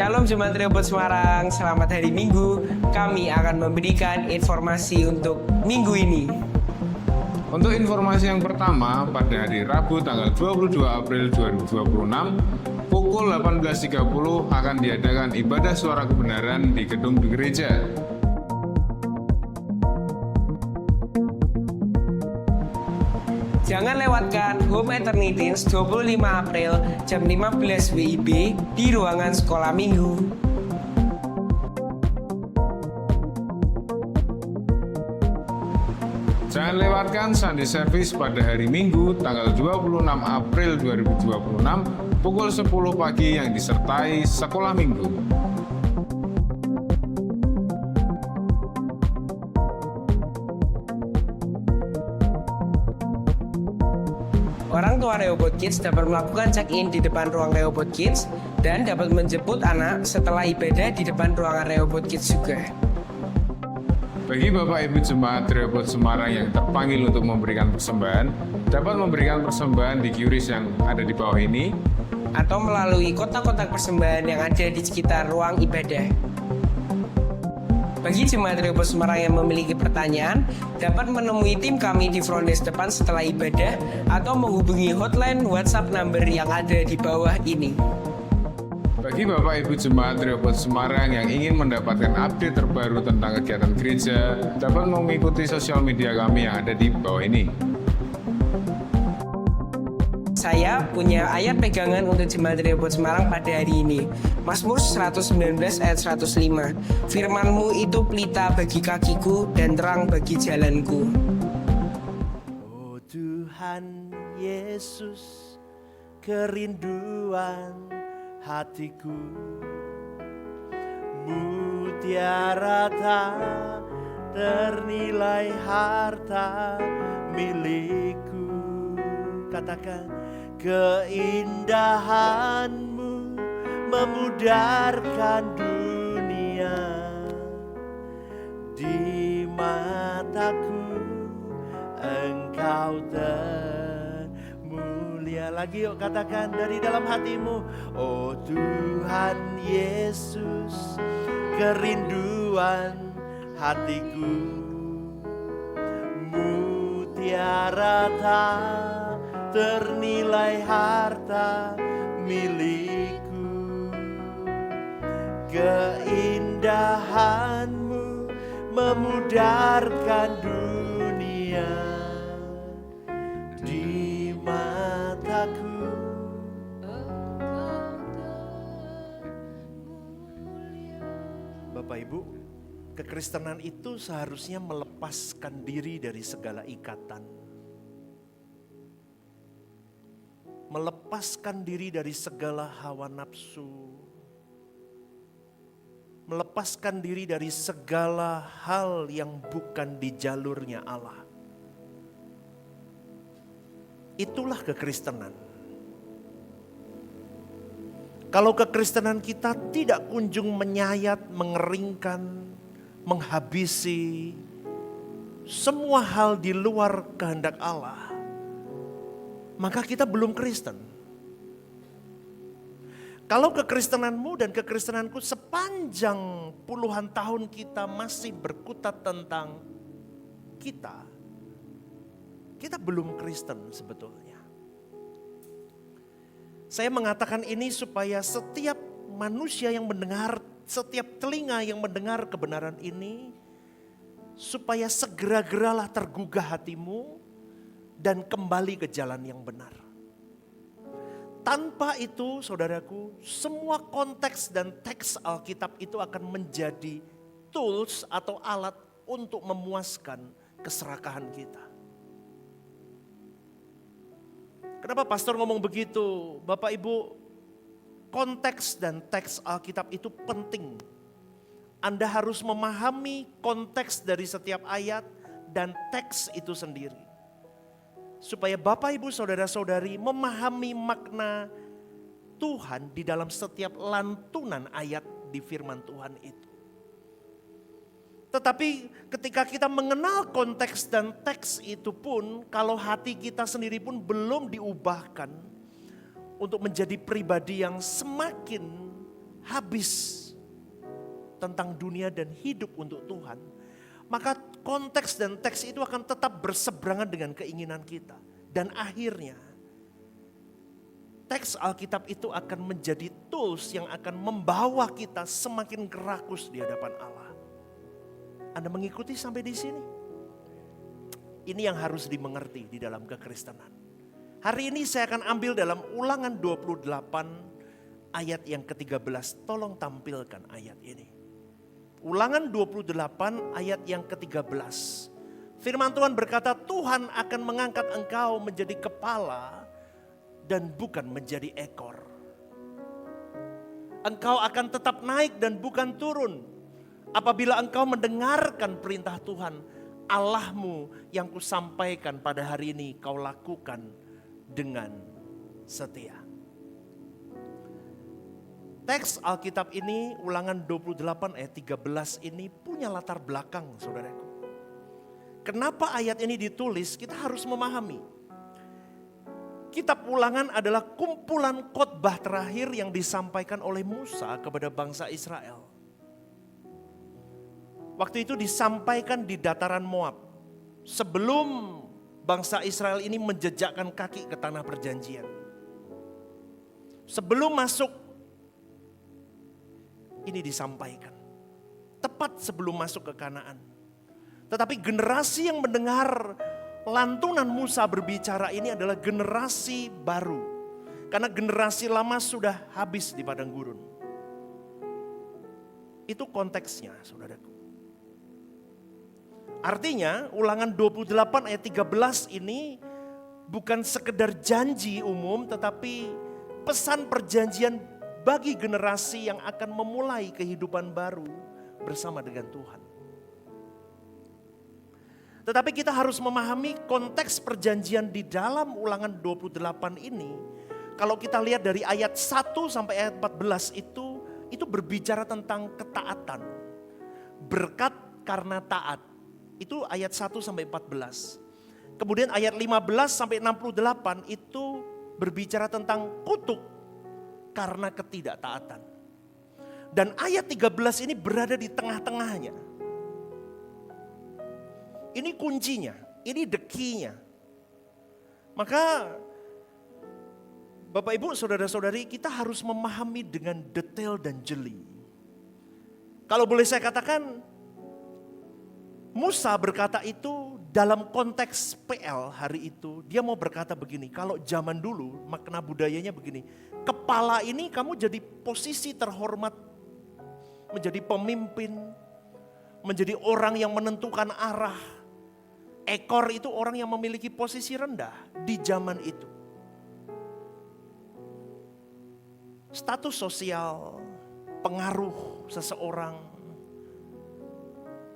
Shalom Jemaat Rehoboth Semarang, selamat hari Minggu. Kami akan memberikan informasi untuk minggu ini. Untuk informasi yang pertama, pada hari Rabu tanggal 22 April 2026, pukul 18.30 akan diadakan ibadah suara kebenaran di gedung gereja. Jangan lewatkan Home Eternities 25 April jam 15 WIB di ruangan sekolah minggu. Jangan lewatkan Sunday Service pada hari Minggu tanggal 26 April 2026 pukul 10 pagi yang disertai sekolah minggu. Orang tua Rehoboth Kids dapat melakukan check-in di depan ruang Rehoboth Kids dan dapat menjemput anak setelah ibadah di depan ruangan Rehoboth Kids juga. Bagi Bapak Ibu Jemaat Rehoboth Semarang yang terpanggil untuk memberikan persembahan, dapat memberikan persembahan di QRIS yang ada di bawah ini, atau melalui kotak-kotak persembahan yang ada di sekitar ruang ibadah. Bagi Jemaat Rehoboth Semarang yang memiliki pertanyaan, dapat menemui tim kami di front desk depan setelah ibadah atau menghubungi hotline WhatsApp number yang ada di bawah ini. bagi Bapak Ibu Jemaat Rehoboth Semarang yang ingin mendapatkan update terbaru tentang kegiatan gereja, dapat mengikuti sosial media kami yang ada di bawah ini. Saya punya ayat pegangan untuk Jemaat Rehoboth Semarang pada hari ini. Mazmur 119 ayat 105. Firman-Mu itu pelita bagi kakiku dan terang bagi jalanku. Oh Tuhan Yesus, kerinduan hatiku, mutiara tak ternilai harta milikku. Katakan, keindahan-Mu memudarkan dunia. Di mataku Engkau termulia. Lagi yuk katakan dari dalam hatimu. Oh Tuhan Yesus, kerinduan hatiku, mutiara tak ternilai harta milikku. Keindahan-Mu memudarkan dunia. Di mataku Bapak Ibu, kekristenan itu seharusnya melepaskan diri dari segala ikatan, melepaskan diri dari segala hawa nafsu, melepaskan diri dari segala hal yang bukan di jalurnya Allah. Itulah kekristenan. Kalau kekristenan kita tidak kunjung menyayat, mengeringkan, menghabisi semua hal di luar kehendak Allah, maka kita belum Kristen. Kalau kekristenanmu dan kekristenanku sepanjang puluhan tahun kita masih berkutat tentang kita belum Kristen sebetulnya. Saya mengatakan ini supaya setiap manusia yang mendengar, setiap telinga yang mendengar kebenaran ini, supaya segera-geralah tergugah hatimu dan kembali ke jalan yang benar. Tanpa itu, saudaraku, semua konteks dan teks Alkitab itu akan menjadi tools atau alat untuk memuaskan keserakahan kita. Kenapa pastor ngomong begitu? Bapak Ibu, konteks dan teks Alkitab itu penting. Anda harus memahami konteks dari setiap ayat dan teks itu sendiri. Supaya Bapak Ibu saudara-saudari memahami makna Tuhan di dalam setiap lantunan ayat di firman Tuhan itu. Tetapi ketika kita mengenal konteks dan teks itu pun, kalau hati kita sendiri pun belum diubahkan untuk menjadi pribadi yang semakin habis tentang dunia dan hidup untuk Tuhan, maka konteks dan teks itu akan tetap berseberangan dengan keinginan kita. Dan akhirnya teks Alkitab itu akan menjadi tools yang akan membawa kita semakin rakus di hadapan Allah. Anda mengikuti sampai di sini? Ini yang harus dimengerti di dalam kekristenan. Hari ini saya akan ambil dalam Ulangan 28 ayat yang ke-13. Tolong tampilkan ayat ini. Ulangan 28 ayat yang ke-13. Firman Tuhan berkata, Tuhan akan mengangkat engkau menjadi kepala dan bukan menjadi ekor. Engkau akan tetap naik dan bukan turun. Apabila engkau mendengarkan perintah Tuhan, Allahmu yang kusampaikan pada hari ini kau lakukan dengan setia. Teks Alkitab ini, Ulangan 28 ayat 13 ini punya latar belakang, saudaraku. Kenapa ayat ini ditulis? Kita harus memahami. Kitab Ulangan adalah kumpulan khotbah terakhir yang disampaikan oleh Musa kepada bangsa Israel. Waktu itu disampaikan di dataran Moab. Sebelum bangsa Israel ini menjejakkan kaki ke tanah perjanjian. Sebelum masuk, ini disampaikan. Tepat sebelum masuk ke Kanaan. Tetapi generasi yang mendengar lantunan Musa berbicara ini adalah generasi baru. Karena generasi lama sudah habis di padang gurun. Itu konteksnya, saudaraku. Artinya Ulangan 28 ayat 13 ini bukan sekedar janji umum, tetapi pesan perjanjian bagi generasi yang akan memulai kehidupan baru bersama dengan Tuhan. Tetapi kita harus memahami konteks perjanjian di dalam Ulangan 28 ini. Kalau kita lihat dari ayat 1 sampai ayat 14 itu berbicara tentang ketaatan. Berkat karena taat. Itu ayat 1 sampai 14. Kemudian ayat 15 sampai 68 itu berbicara tentang kutuk karena ketidaktaatan. Dan ayat 13 ini berada di tengah-tengahnya. Ini kuncinya, ini the key-nya. Maka Bapak Ibu, saudara-saudari, kita harus memahami dengan detail dan jeli. Kalau boleh saya katakan, Musa berkata itu dalam konteks PL hari itu. Dia mau berkata begini, kalau zaman dulu makna budayanya begini. Kepala ini kamu jadi posisi terhormat, menjadi pemimpin, menjadi orang yang menentukan arah. Ekor itu orang yang memiliki posisi rendah di zaman itu. Status sosial, pengaruh seseorang.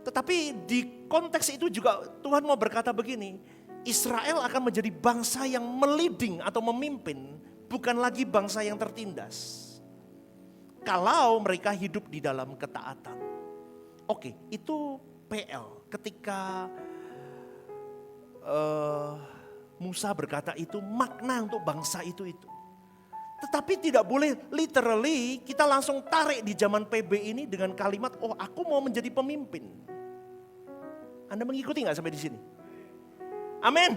Tetapi di konteks itu juga Tuhan mau berkata begini, Israel akan menjadi bangsa yang meliding atau memimpin, bukan lagi bangsa yang tertindas. Kalau mereka hidup di dalam ketaatan. Oke, itu PL. Ketika Musa berkata itu makna untuk bangsa itu. Tetapi tidak boleh literally kita langsung tarik di zaman PB ini dengan kalimat, oh aku mau menjadi pemimpin. Anda mengikuti gak sampai di sini? Amin.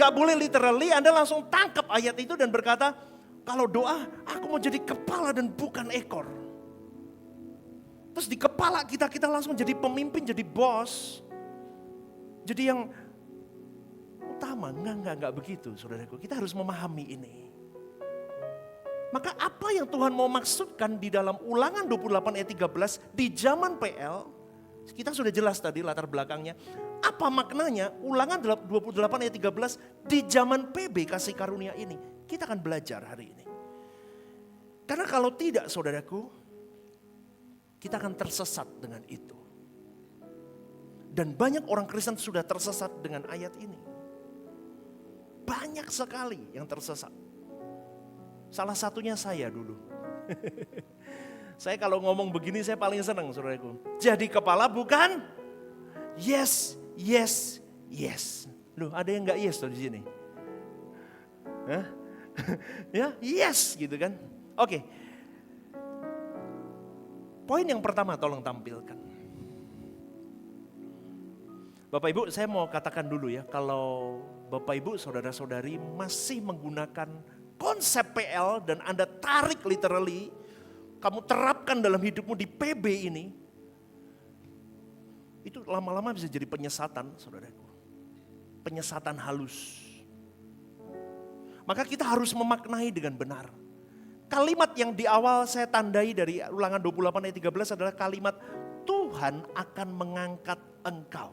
Gak boleh literally Anda langsung tangkap ayat itu dan berkata, kalau doa aku mau jadi kepala dan bukan ekor. Terus di kepala kita langsung jadi pemimpin, jadi bos. Jadi yang utama, enggak begitu saudaraku. Kita harus memahami ini. Maka apa yang Tuhan mau maksudkan di dalam Ulangan 28 ayat 13 di zaman PL, kita sudah jelas tadi latar belakangnya. Apa maknanya Ulangan 28 ayat 13 di zaman PB kasih karunia ini? Kita akan belajar hari ini. Karena kalau tidak saudaraku, kita akan tersesat dengan itu. Dan banyak orang Kristen sudah tersesat dengan ayat ini. Banyak sekali yang tersesat. Salah satunya saya dulu. Saya kalau ngomong begini saya paling senang saudaraku. Jadi kepala bukan yes. Loh ada yang gak yes tuh di sini? Hah? Ya yes gitu kan. Oke. Poin yang pertama tolong tampilkan. Bapak Ibu, saya mau katakan dulu ya, kalau Bapak Ibu, saudara-saudari masih menggunakan konsep PL dan Anda tarik literally, kamu terapkan dalam hidupmu di PB ini, itu lama-lama bisa jadi penyesatan, saudaraku. Penyesatan halus. Maka kita harus memaknai dengan benar. Kalimat yang di awal saya tandai dari Ulangan 28 ayat 13 adalah kalimat Tuhan akan mengangkat engkau.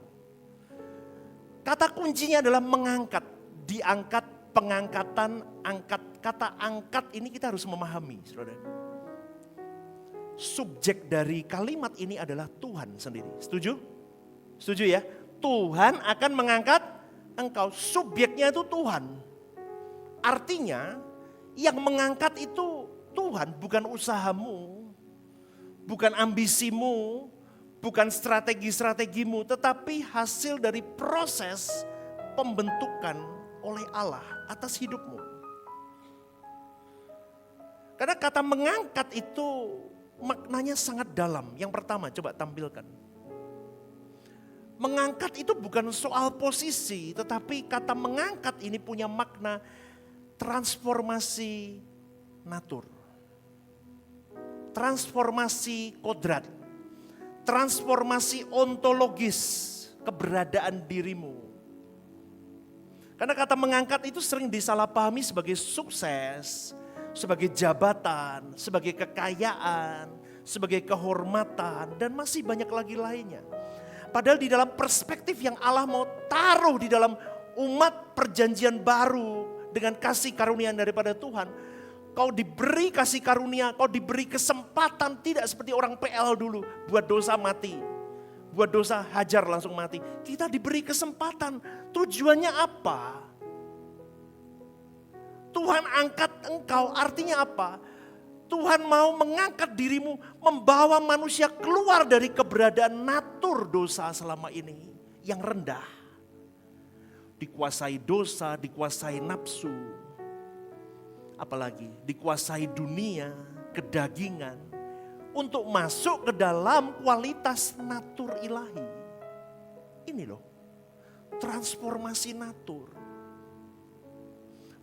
Kata kuncinya adalah mengangkat, diangkat, pengangkatan, angkat. Kata angkat ini kita harus memahami, saudara. Subjek dari kalimat ini adalah Tuhan sendiri. Setuju? Setuju ya? Tuhan akan mengangkat engkau. Subjeknya itu Tuhan. Artinya yang mengangkat itu Tuhan, bukan usahamu, bukan ambisimu, bukan strategi-strategimu, tetapi hasil dari proses pembentukan oleh Allah atas hidupmu. Karena kata mengangkat itu maknanya sangat dalam. Yang pertama, coba tampilkan. Mengangkat itu bukan soal posisi, tetapi kata mengangkat ini punya makna transformasi natur. Transformasi kodrat. Transformasi ontologis keberadaan dirimu. Karena kata mengangkat itu sering disalahpahami sebagai sukses, sebagai jabatan, sebagai kekayaan, sebagai kehormatan, dan masih banyak lagi lainnya. Padahal di dalam perspektif yang Allah mau taruh di dalam umat perjanjian baru dengan kasih karunia daripada Tuhan, kau diberi kasih karunia, kau diberi kesempatan tidak seperti orang PL dulu. Buat dosa mati, buat dosa hajar langsung mati. Kita diberi kesempatan, tujuannya apa? Tuhan angkat engkau, artinya apa? Tuhan mau mengangkat dirimu, membawa manusia keluar dari keberadaan natur dosa selama ini yang rendah. Dikuasai dosa, dikuasai nafsu. Apalagi dikuasai dunia, kedagingan, untuk masuk ke dalam kualitas natur ilahi. Ini loh, transformasi natur.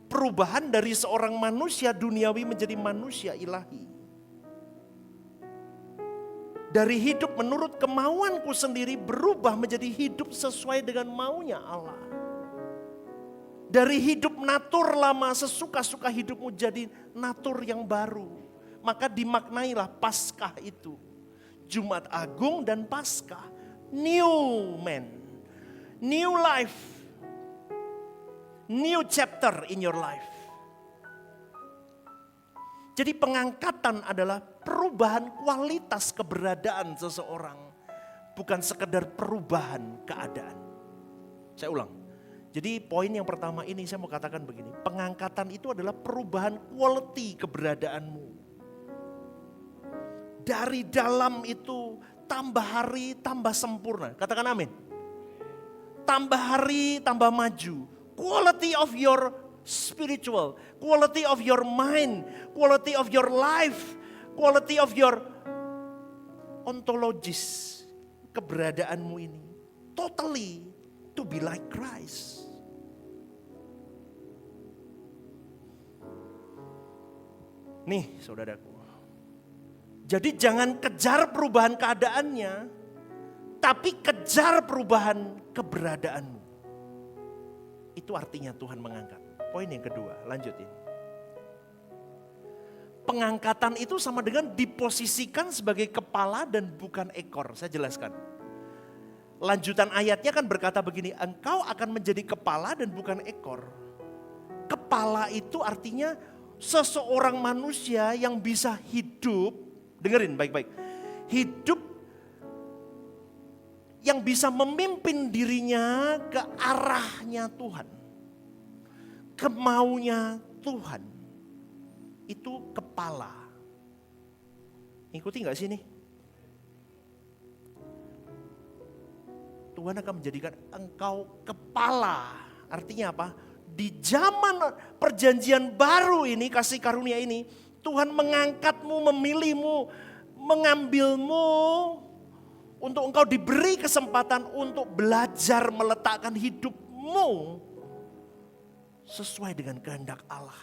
Perubahan dari seorang manusia duniawi menjadi manusia ilahi. Dari hidup menurut kemauanku sendiri berubah menjadi hidup sesuai dengan maunya Allah. Dari hidup natur lama sesuka-suka hidupmu jadi natur yang baru. Maka dimaknailah Paskah itu. Jumat Agung dan Paskah. New man. New life. New chapter in your life. Jadi pengangkatan adalah perubahan kualitas keberadaan seseorang. Bukan sekedar perubahan keadaan. Saya ulang. Jadi poin yang pertama ini saya mau katakan begini. Pengangkatan itu adalah perubahan quality keberadaanmu. Dari dalam itu tambah hari tambah sempurna. Katakan amin. Tambah hari tambah maju. Quality of your spiritual, quality of your mind, quality of your life, quality of your ontologis, keberadaanmu ini. Totally to be like Christ. Nih saudaraku. Jadi jangan kejar perubahan keadaannya, tapi kejar perubahan keberadaanmu. Itu artinya Tuhan mengangkat. Poin yang kedua, lanjutin. Pengangkatan itu sama dengan diposisikan sebagai kepala dan bukan ekor. Saya jelaskan. Lanjutan ayatnya kan berkata begini, engkau akan menjadi kepala dan bukan ekor. Kepala itu artinya seseorang manusia yang bisa hidup, dengerin baik-baik, hidup yang bisa memimpin dirinya ke arahnya Tuhan. Kemaunya Tuhan. Itu kepala. Ikuti gak sih nih? Tuhan akan menjadikan engkau kepala. Artinya apa? Di zaman perjanjian baru ini, kasih karunia ini, Tuhan mengangkatmu, memilihmu, mengambilmu untuk engkau diberi kesempatan untuk belajar meletakkan hidupmu sesuai dengan kehendak Allah.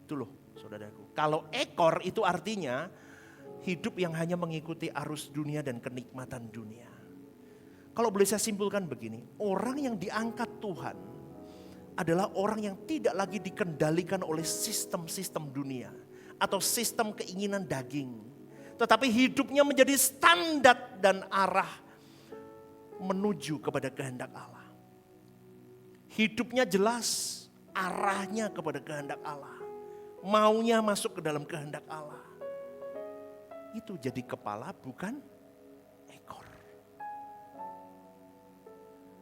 Itu loh saudaraku. Kalau ekor itu artinya hidup yang hanya mengikuti arus dunia dan kenikmatan dunia. Kalau boleh saya simpulkan begini, orang yang diangkat Tuhan adalah orang yang tidak lagi dikendalikan oleh sistem-sistem dunia atau sistem keinginan daging. Tetapi hidupnya menjadi standar dan arah menuju kepada kehendak Allah. Hidupnya jelas, arahnya kepada kehendak Allah. Maunya masuk ke dalam kehendak Allah. Itu jadi kepala bukan ekor.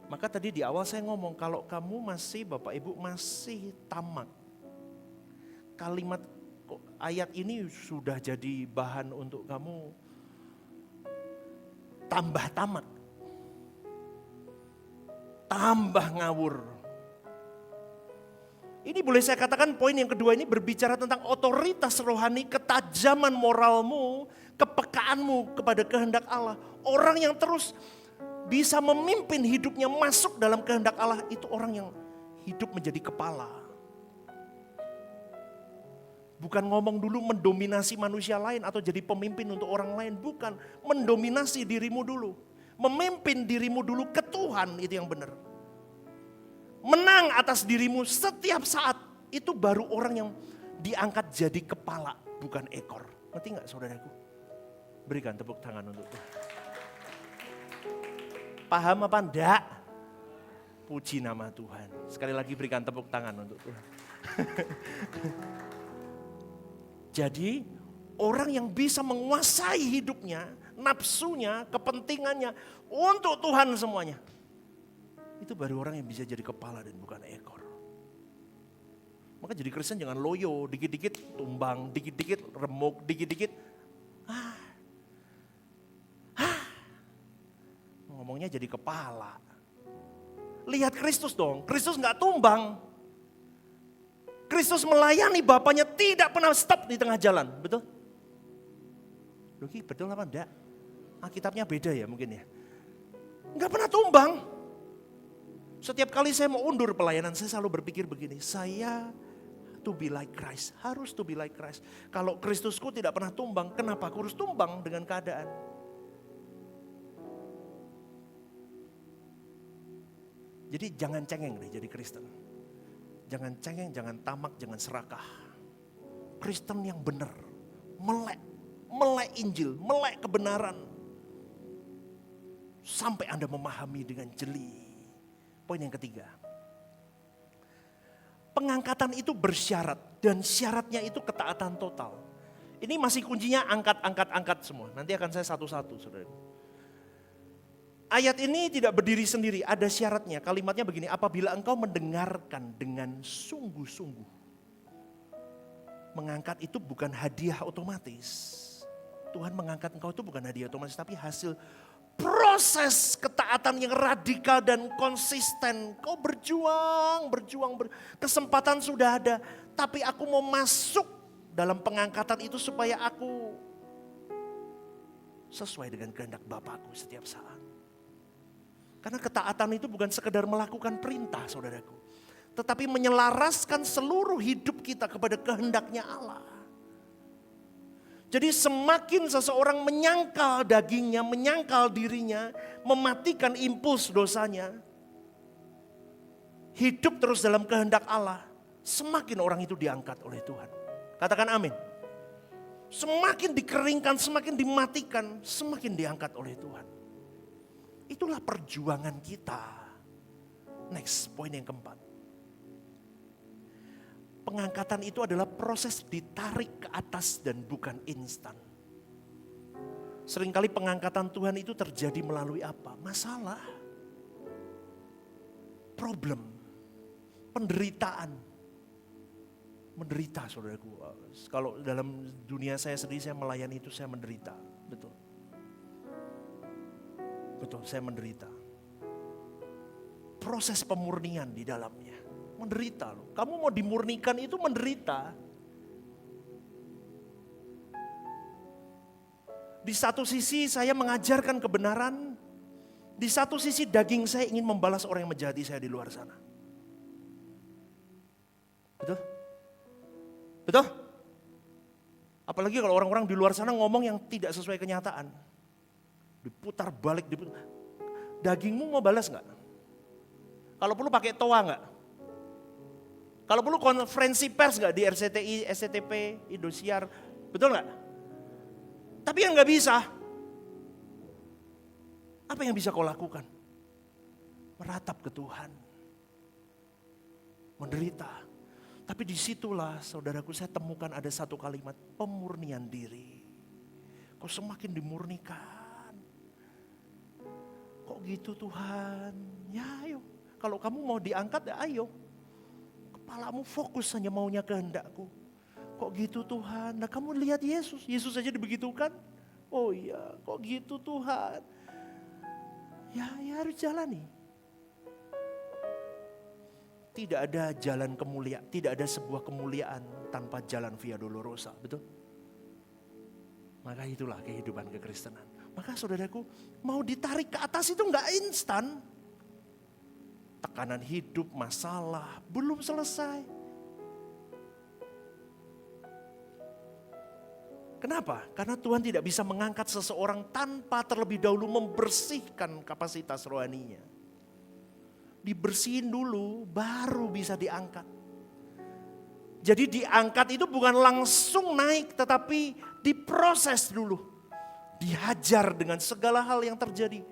Maka tadi di awal saya ngomong, kalau kamu masih, Bapak Ibu masih tamak. Kalimat ayat ini sudah jadi bahan untuk kamu tambah tamak. Tambah ngawur. Ini boleh saya katakan poin yang kedua ini berbicara tentang otoritas rohani, ketajaman moralmu, kepekaanmu kepada kehendak Allah. Orang yang terus bisa memimpin hidupnya masuk dalam kehendak Allah, itu orang yang hidup menjadi kepala. Bukan ngomong dulu mendominasi manusia lain atau jadi pemimpin untuk orang lain. Bukan, mendominasi dirimu dulu. Memimpin dirimu dulu ke Tuhan, itu yang benar. Menang atas dirimu setiap saat, itu baru orang yang diangkat jadi kepala, bukan ekor. Ngerti gak saudaraku? Berikan tepuk tangan untuk Tuhan. Paham apa enggak? Puji nama Tuhan. Sekali lagi berikan tepuk tangan untuk Tuhan. Jadi orang yang bisa menguasai hidupnya, nafsunya, kepentingannya untuk Tuhan semuanya. Itu baru orang yang bisa jadi kepala dan bukan ekor. Maka jadi Kristen jangan loyo, dikit-dikit tumbang, dikit-dikit remuk, dikit-dikit ngomongnya jadi kepala. Lihat Kristus dong, Kristus gak tumbang. Kristus melayani Bapaknya tidak pernah stop di tengah jalan, betul? Loh, betul apa enggak? Alkitabnya beda ya mungkin ya. Gak pernah tumbang. Setiap kali saya mau undur pelayanan, saya selalu berpikir begini, saya to be like Christ, harus to be like Christ. Kalau Kristusku tidak pernah tumbang, kenapa aku harus tumbang dengan keadaan? Jadi jangan cengeng deh jadi Kristen. Jangan cengeng, jangan tamak, jangan serakah. Kristen yang benar, melek Injil, melek kebenaran. Sampai Anda memahami dengan jeli. Poin yang ketiga. Pengangkatan itu bersyarat dan syaratnya itu ketaatan total. Ini masih kuncinya angkat semua. Nanti akan saya satu-satu, saudara. Ayat ini tidak berdiri sendiri, ada syaratnya. Kalimatnya begini, apabila engkau mendengarkan dengan sungguh-sungguh. Mengangkat itu bukan hadiah otomatis. Tuhan mengangkat engkau itu bukan hadiah otomatis, tapi hasil proses ketaatan yang radikal dan konsisten. Kau berjuang. Kesempatan sudah ada, tapi aku mau masuk dalam pengangkatan itu supaya aku sesuai dengan kehendak Bapakku setiap saat. Karena ketaatan itu bukan sekedar melakukan perintah, saudaraku. Tetapi menyelaraskan seluruh hidup kita kepada kehendaknya Allah. Jadi semakin seseorang menyangkal dagingnya, menyangkal dirinya, mematikan impuls dosanya, hidup terus dalam kehendak Allah, semakin orang itu diangkat oleh Tuhan. Katakan amin. Semakin dikeringkan, semakin dimatikan, semakin diangkat oleh Tuhan. Itulah perjuangan kita. Next, poin yang keempat. Pengangkatan itu adalah proses ditarik ke atas dan bukan instan. Seringkali pengangkatan Tuhan itu terjadi melalui apa? Masalah, problem, penderitaan. Menderita, saudaraku. Kalau dalam dunia saya sendiri, saya melayani itu, saya menderita. Betul. Betul, saya menderita. Proses pemurnian di dalamnya. Menderita loh. Kamu mau dimurnikan itu menderita. Di satu sisi saya mengajarkan kebenaran, di satu sisi daging saya ingin membalas orang yang menjahati saya di luar sana. Betul? Betul? Apalagi kalau orang-orang di luar sana ngomong yang tidak sesuai kenyataan. Diputar balik, dagingmu mau balas nggak? Kalau perlu pakai toa nggak? Kalau perlu konferensi pers nggak di RCTI, SCTP, Indosiar, betul nggak? Tapi yang nggak bisa, apa yang bisa kau lakukan? Meratap ke Tuhan, menderita. Tapi disitulah saudaraku saya temukan ada satu kalimat, pemurnian diri. Kau semakin dimurnikan. Kok gitu Tuhan? Ya ayo, kalau kamu mau diangkat ya ayo. Kepalamu fokus hanya maunya kehendakku. Kok gitu Tuhan? Nah kamu lihat Yesus, Yesus saja dibegitukan. Oh iya, kok gitu Tuhan? Ya harus jalani. Tidak ada jalan kemuliaan, tidak ada sebuah kemuliaan tanpa jalan via dolorosa, betul? Maka itulah kehidupan kekristenan. Maka saudaraku, mau ditarik ke atas itu enggak instan. Tekanan hidup, masalah, belum selesai. Kenapa? Karena Tuhan tidak bisa mengangkat seseorang tanpa terlebih dahulu membersihkan kapasitas rohaninya. Dibersihin dulu, baru bisa diangkat. Jadi diangkat itu bukan langsung naik, tetapi diproses dulu. Dihajar dengan segala hal yang terjadi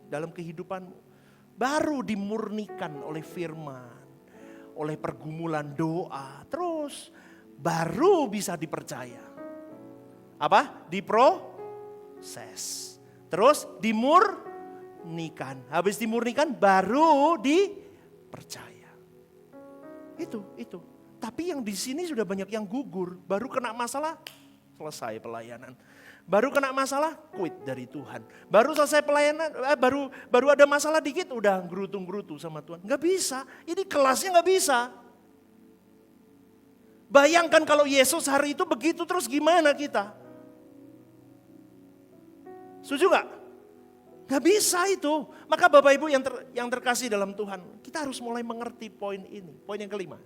dalam kehidupanmu. Baru dimurnikan oleh firman, oleh pergumulan doa. Terus baru bisa dipercaya. Apa? Diproses. Terus dimurnikan. Habis dimurnikan baru dipercaya. Itu. Tapi yang di sini sudah banyak yang gugur. Baru kena masalah, selesai pelayanan. Baru kena masalah, quit dari Tuhan. Baru selesai pelayanan, baru ada masalah dikit, udah gerutu-gerutu sama Tuhan. Gak bisa, ini kelasnya gak bisa. Bayangkan kalau Yesus hari itu begitu terus gimana kita? Setuju gak? Gak bisa itu. Maka Bapak Ibu yang terkasih dalam Tuhan, kita harus mulai mengerti poin ini. Poin yang kelima.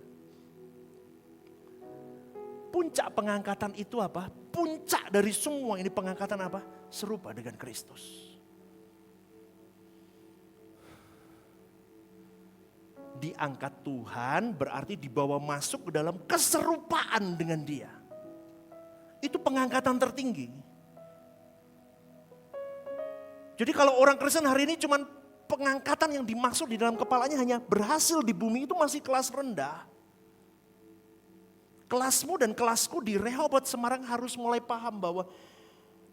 Puncak pengangkatan itu apa? Puncak dari semua ini pengangkatan apa? Serupa dengan Kristus. Diangkat Tuhan berarti dibawa masuk ke dalam keserupaan dengan Dia. Itu pengangkatan tertinggi. Jadi kalau orang Kristen hari ini cuman pengangkatan yang dimaksud di dalam kepalanya hanya berhasil di bumi itu masih kelas rendah. Kelasmu dan kelasku di Rehoboth Semarang harus mulai paham bahwa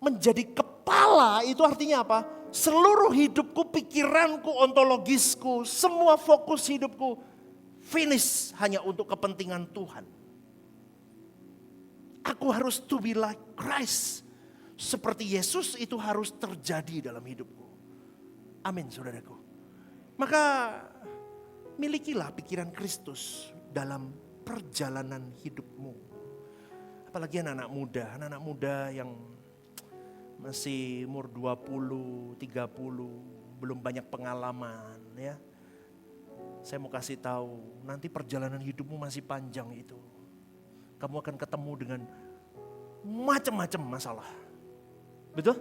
menjadi kepala itu artinya apa? Seluruh hidupku, pikiranku, ontologisku, semua fokus hidupku finish hanya untuk kepentingan Tuhan. Aku harus to be like Christ. Seperti Yesus itu harus terjadi dalam hidupku. Amin saudaraku. Maka milikilah pikiran Kristus dalam perjalanan hidupmu. Apalagi anak-anak muda yang masih umur 20, 30, belum banyak pengalaman ya. Saya mau kasih tahu, nanti perjalanan hidupmu masih panjang itu. Kamu akan ketemu dengan macam-macam masalah. Betul?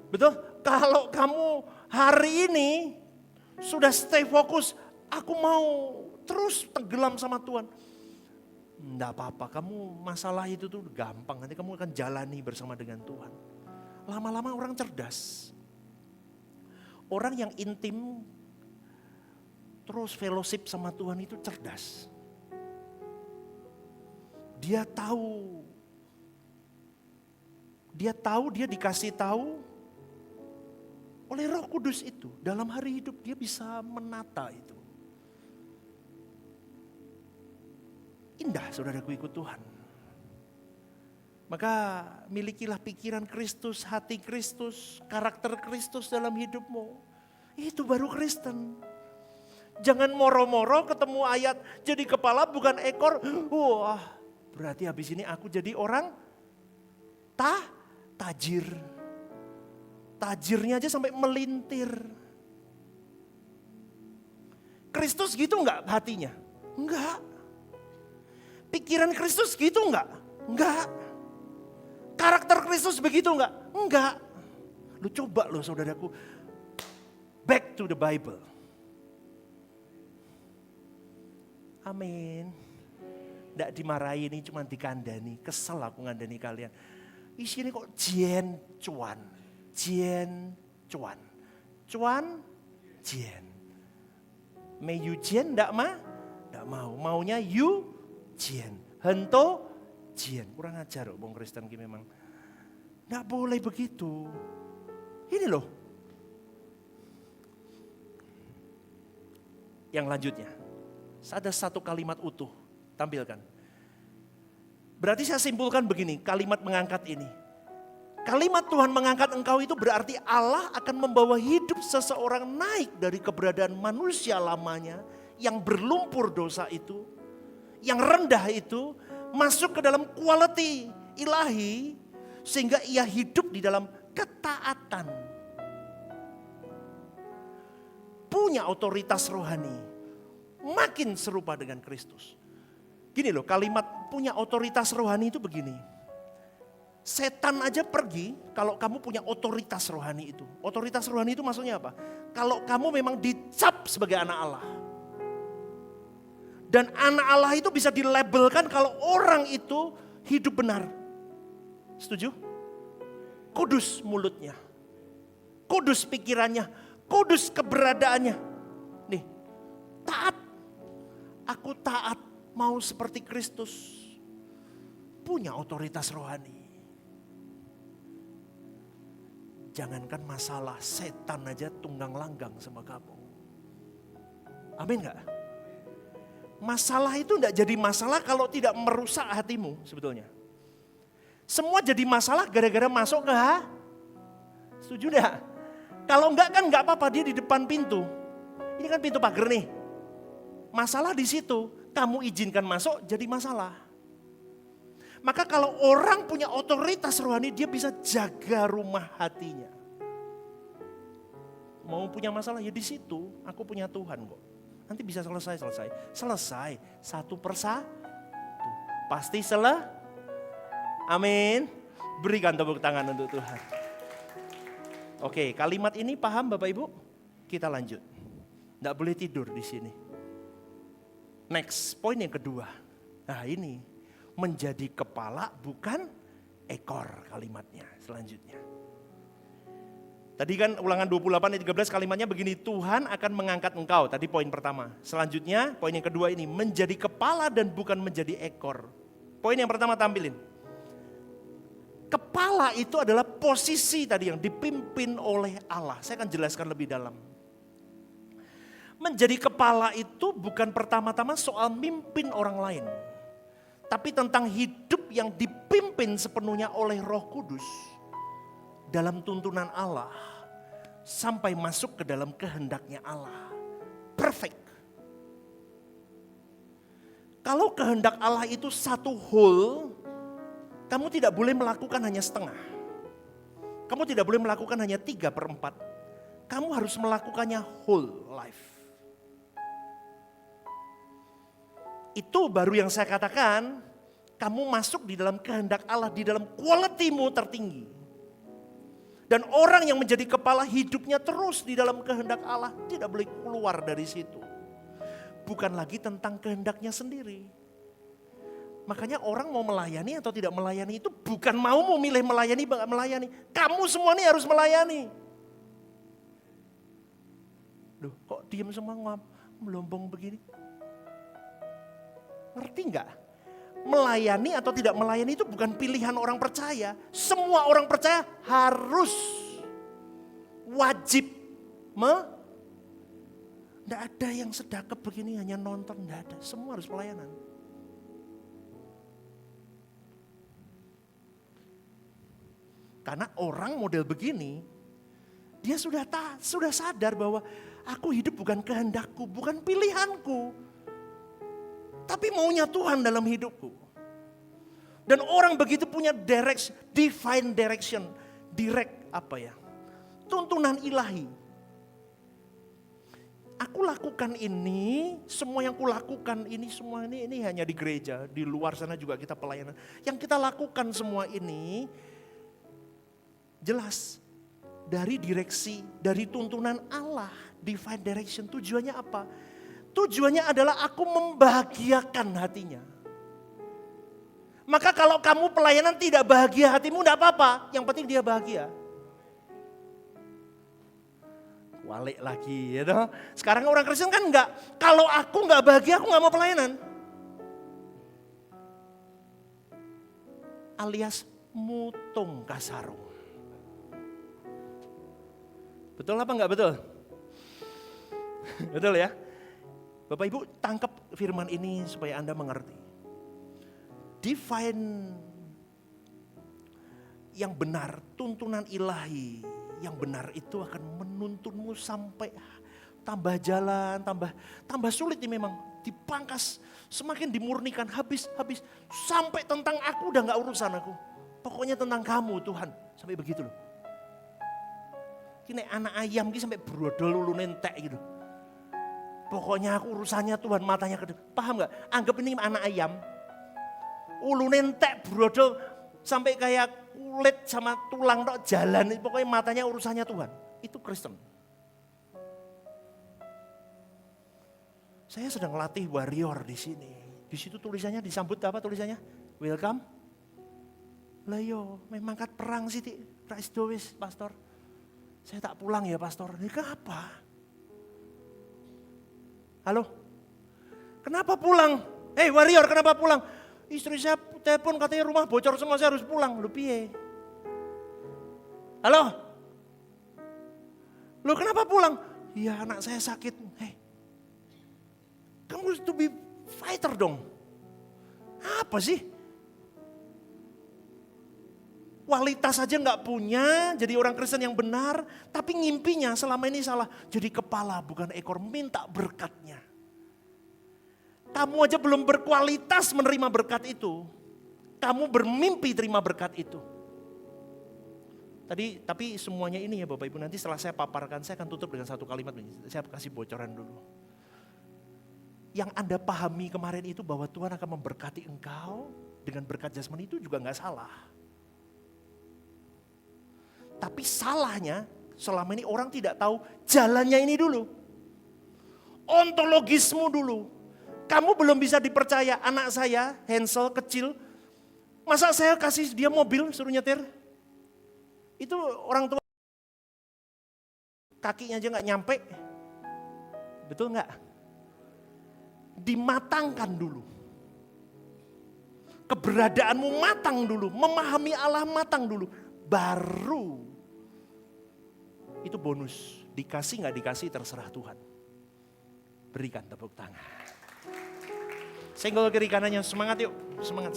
Betul? Kalau kamu hari ini sudah stay fokus, aku mau terus tenggelam sama Tuhan. Enggak apa-apa, kamu masalah itu tuh gampang. Nanti kamu akan jalani bersama dengan Tuhan. Lama-lama orang cerdas. Orang yang intim terus fellowship sama Tuhan itu cerdas. Dia tahu, dia dikasih tahu oleh Roh Kudus itu. Dalam hari hidup dia bisa menata itu. Indah saudaraku ikut Tuhan. Maka milikilah pikiran Kristus, hati Kristus, karakter Kristus dalam hidupmu. Itu baru Kristen. Jangan moro-moro ketemu ayat jadi kepala bukan ekor. Wah, berarti habis ini aku jadi orang tajir. Tajirnya aja sampai melintir. Kristus gitu enggak hatinya? Enggak. Pikiran Kristus gitu enggak? Enggak. Karakter Kristus begitu enggak? Enggak. Lu coba lo saudaraku, back to the Bible. Amin. Enggak dimarahi, ini cuma dikandani. Kesel aku ngandani kalian. Isinya kok jen cuan. Jen cuan. Cuan jen. May you jen enggak enggak mau. Maunya you jen. Hento jen. Kurang ajar Bung Kristen ki memang. Enggak boleh begitu. Ini loh. Yang lanjutnya. Ada satu kalimat utuh. Tampilkan. Berarti saya simpulkan begini, kalimat mengangkat ini. Kalimat Tuhan mengangkat engkau itu berarti Allah akan membawa hidup seseorang naik dari keberadaan manusia lamanya yang berlumpur dosa itu, yang rendah itu, masuk ke dalam quality ilahi sehingga ia hidup di dalam ketaatan. Punya otoritas rohani, makin serupa dengan Kristus. Gini loh, kalimat punya otoritas rohani itu begini. Setan aja pergi kalau kamu punya otoritas rohani itu. Otoritas rohani itu maksudnya apa? Kalau kamu memang dicap sebagai anak Allah. Dan anak Allah itu bisa dilabelkan kalau orang itu hidup benar. Setuju? Kudus mulutnya. Kudus pikirannya. Kudus keberadaannya. Nih, taat. Aku taat, mau seperti Kristus. Punya otoritas rohani. Jangankan masalah, setan aja tunggang langgang sama kamu. Amin gak? Masalah itu tidak jadi masalah kalau tidak merusak hatimu sebetulnya. Semua jadi masalah gara-gara masuk ke setuju gak? Kalau enggak kan enggak apa-apa, dia di depan pintu. Ini kan pintu pagar nih. Masalah di situ, kamu izinkan masuk jadi masalah. Maka kalau orang punya otoritas rohani, dia bisa jaga rumah hatinya. Mau punya masalah ya di situ, aku punya Tuhan kok. Nanti bisa selesai. Selesai satu persatu. Pasti amin. Berikan tepuk tangan untuk Tuhan. Oke, kalimat ini paham Bapak Ibu? Kita lanjut. Nggak boleh tidur di sini. Next, poin yang kedua. Nah ini. Menjadi kepala bukan ekor kalimatnya selanjutnya. Tadi kan Ulangan 28 ayat 13 kalimatnya begini, Tuhan akan mengangkat engkau. Tadi poin pertama. Selanjutnya poin yang kedua ini, menjadi kepala dan bukan menjadi ekor. Poin yang pertama tampilin. Kepala itu adalah posisi tadi yang dipimpin oleh Allah. Saya akan jelaskan lebih dalam. Menjadi kepala itu bukan pertama-tama soal mimpin orang lain. Tapi tentang hidup yang dipimpin sepenuhnya oleh Roh Kudus dalam tuntunan Allah sampai masuk ke dalam kehendaknya Allah. Perfect. Kalau kehendak Allah itu satu whole, kamu tidak boleh melakukan hanya setengah. Kamu tidak boleh melakukan hanya 3/4. Kamu harus melakukannya whole life. Itu baru yang saya katakan, kamu masuk di dalam kehendak Allah, di dalam quality-mu tertinggi. Dan orang yang menjadi kepala hidupnya terus di dalam kehendak Allah, tidak boleh keluar dari situ. Bukan lagi tentang kehendaknya sendiri. Makanya orang mau melayani atau tidak melayani itu bukan mau memilih melayani, enggak melayani. Kamu semua ini harus melayani. Loh, kok diam semua melombong begini? Ngerti enggak? Melayani atau tidak melayani itu bukan pilihan orang percaya. Semua orang percaya harus wajib Tidak ada yang sedekap begini hanya nonton, tidak ada. Semua harus pelayanan. Karena orang model begini, dia sudah sadar bahwa aku hidup bukan kehendakku, bukan pilihanku. Tapi maunya Tuhan dalam hidupku. Dan orang begitu punya direction, divine direction, tuntunan ilahi. Aku lakukan ini, semua yang kulakukan ini, semua ini hanya di gereja, di luar sana juga kita pelayanan. Yang kita lakukan semua ini jelas dari direksi, dari tuntunan Allah, divine direction. Tujuannya apa? Tujuannya adalah aku membahagiakan hatinya. Maka kalau kamu pelayanan tidak bahagia hatimu, tidak apa-apa. Yang penting dia bahagia. Walik lagi ya toh. Sekarang orang Kristen kan enggak. Kalau aku enggak bahagia, aku enggak mau pelayanan. Alias mutung kasarung. Betul apa enggak betul? Betul ya? Bapak Ibu tangkap firman ini supaya Anda mengerti. Divine yang benar, tuntunan ilahi yang benar itu akan menuntunmu sampai tambah jalan, tambah sulit nih memang. Dipangkas, semakin dimurnikan, habis. Sampai tentang aku udah gak urusan aku. Pokoknya tentang kamu Tuhan. Sampai begitu loh. Ini anak ayam ini sampai brodol ulu nentek gitu. Pokoknya aku urusannya Tuhan, matanya ke depan. Paham gak? Anggap ini anak ayam. Ulu nentek brodol sampai kayak kulit sama tulang tok jalan, pokoknya matanya urusannya Tuhan. Itu Kristen. Saya sedang latih warrior di sini. Di situ tulisannya disambut apa tulisannya? Welcome. Lah yo, memang kat perang sih Rais Dowis, pastor. Saya tak pulang ya pastor. Ini kenapa? Halo? Kenapa pulang? Hei warrior, kenapa pulang? Istri saya telepon katanya rumah bocor semua, saya harus pulang. Lu piye? Halo? Lu kenapa pulang? Iya anak saya sakit. Hei, kamu harus to be fighter dong. Apa sih? Kualitas aja gak punya, jadi orang Kristen yang benar, tapi ngimpinya selama ini salah. Jadi kepala bukan ekor, minta berkatnya. Kamu aja belum berkualitas menerima berkat itu. Kamu bermimpi terima berkat itu. Tapi semuanya ini ya Bapak Ibu, nanti setelah saya paparkan, saya akan tutup dengan satu kalimat. Saya kasih bocoran dulu. Yang Anda pahami kemarin itu bahwa Tuhan akan memberkati engkau dengan berkat jasmani itu juga gak salah. Tapi salahnya selama ini orang tidak tahu jalannya ini dulu. Ontologismu dulu. Kamu belum bisa dipercaya, anak saya Hansel kecil. Masa saya kasih dia mobil suruh nyetir? Itu orang tua kakinya aja gak nyampe. Betul gak? Dimatangkan dulu. Keberadaanmu matang dulu, memahami Allah matang dulu. Baru itu bonus, dikasih gak dikasih terserah Tuhan. Berikan tepuk tangan. Senggol kiri kanannya, semangat yuk. Semangat.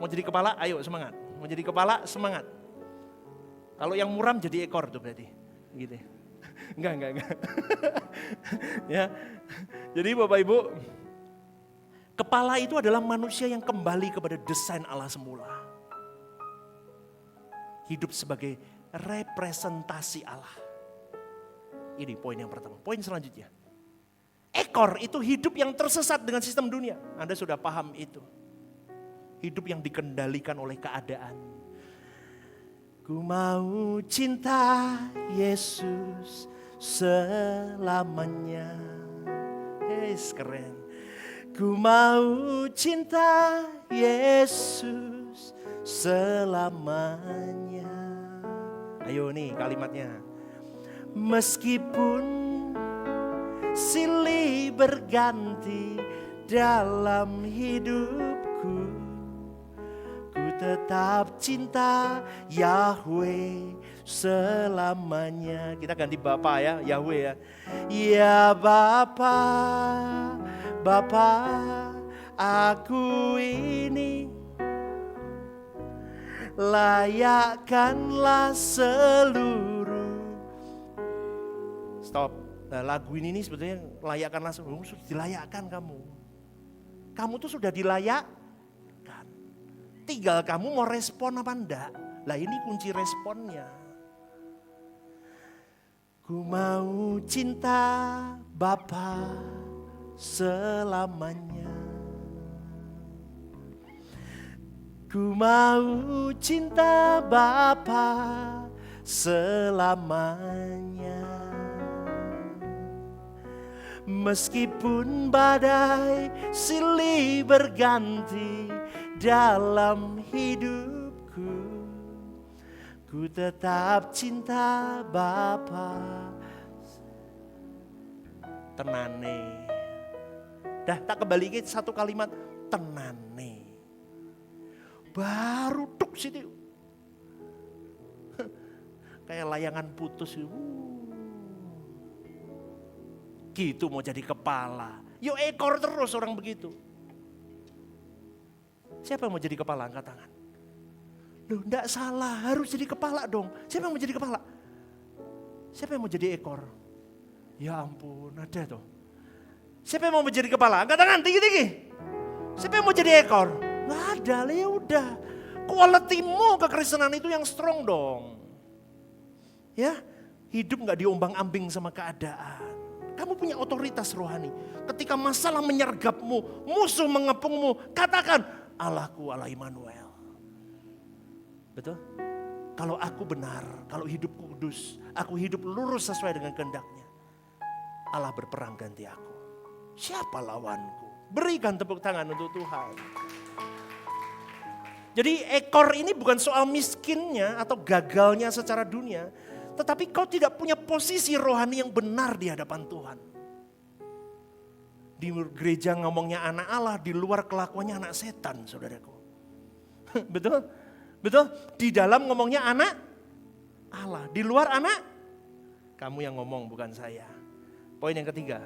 Mau jadi kepala, ayo semangat. Mau jadi kepala, semangat. Kalau yang muram jadi ekor tuh berarti. Gitu ya. Enggak. Ya. Jadi Bapak Ibu, kepala itu adalah manusia yang kembali kepada desain Allah semula. Hidup sebagai representasi Allah. Ini poin yang pertama. Poin selanjutnya. Ekor itu hidup yang tersesat dengan sistem dunia. Anda sudah paham itu. Hidup yang dikendalikan oleh keadaan. Ku mau cinta Yesus selamanya. Keren. Ku mau cinta Yesus selamanya. Ayo nih kalimatnya. Meskipun silih berganti dalam hidupku, ku tetap cinta Yahweh selamanya. Kita ganti Bapa ya, Yahweh ya. Ya Bapa, aku ini layakkanlah seluruh. Stop. Nah, lagu ini sebetulnya layakkanlah seluruh. Sudah dilayakkan kamu. Kamu tuh sudah dilayakkan. Tinggal kamu mau respon apa enggak. Lah ini kunci responnya. Ku mau cinta Bapa selamanya. Ku mau cinta Bapa selamanya. Meskipun badai silih berganti dalam hidupku, ku tetap cinta Bapa. Tenane. Dah tak kembali ke satu kalimat, tenane. Baru tuk situ. Kayak layangan putus. Gitu mau jadi kepala. Yo ekor terus orang begitu. Siapa yang mau jadi kepala? Angkat tangan. Loh enggak salah, harus jadi kepala dong. Siapa yang mau jadi kepala? Siapa yang mau jadi ekor? Ya ampun, ada tuh. Siapa yang mau menjadi kepala? Angkat tangan tinggi-tinggi. Siapa yang mau jadi ekor? Nggak ada, ya udah. Kualitimu kekristenan itu yang strong dong. Ya, hidup nggak diombang-ambing sama keadaan. Kamu punya otoritas rohani. Ketika masalah menyergapmu, musuh mengepungmu, katakan, Allahku Allah Immanuel. Betul? Kalau aku benar, kalau hidupku kudus, aku hidup lurus sesuai dengan kehendaknya. Allah berperang ganti aku. Siapa lawanku? Berikan tepuk tangan untuk Tuhan. Jadi ekor ini bukan soal miskinnya atau gagalnya secara dunia. Tetapi kau tidak punya posisi rohani yang benar di hadapan Tuhan. Di gereja ngomongnya anak Allah, di luar kelakuannya anak setan, saudaraku. Betul? Betul? Di dalam ngomongnya anak Allah, di luar anak kamu yang ngomong, bukan saya. Poin yang ketiga,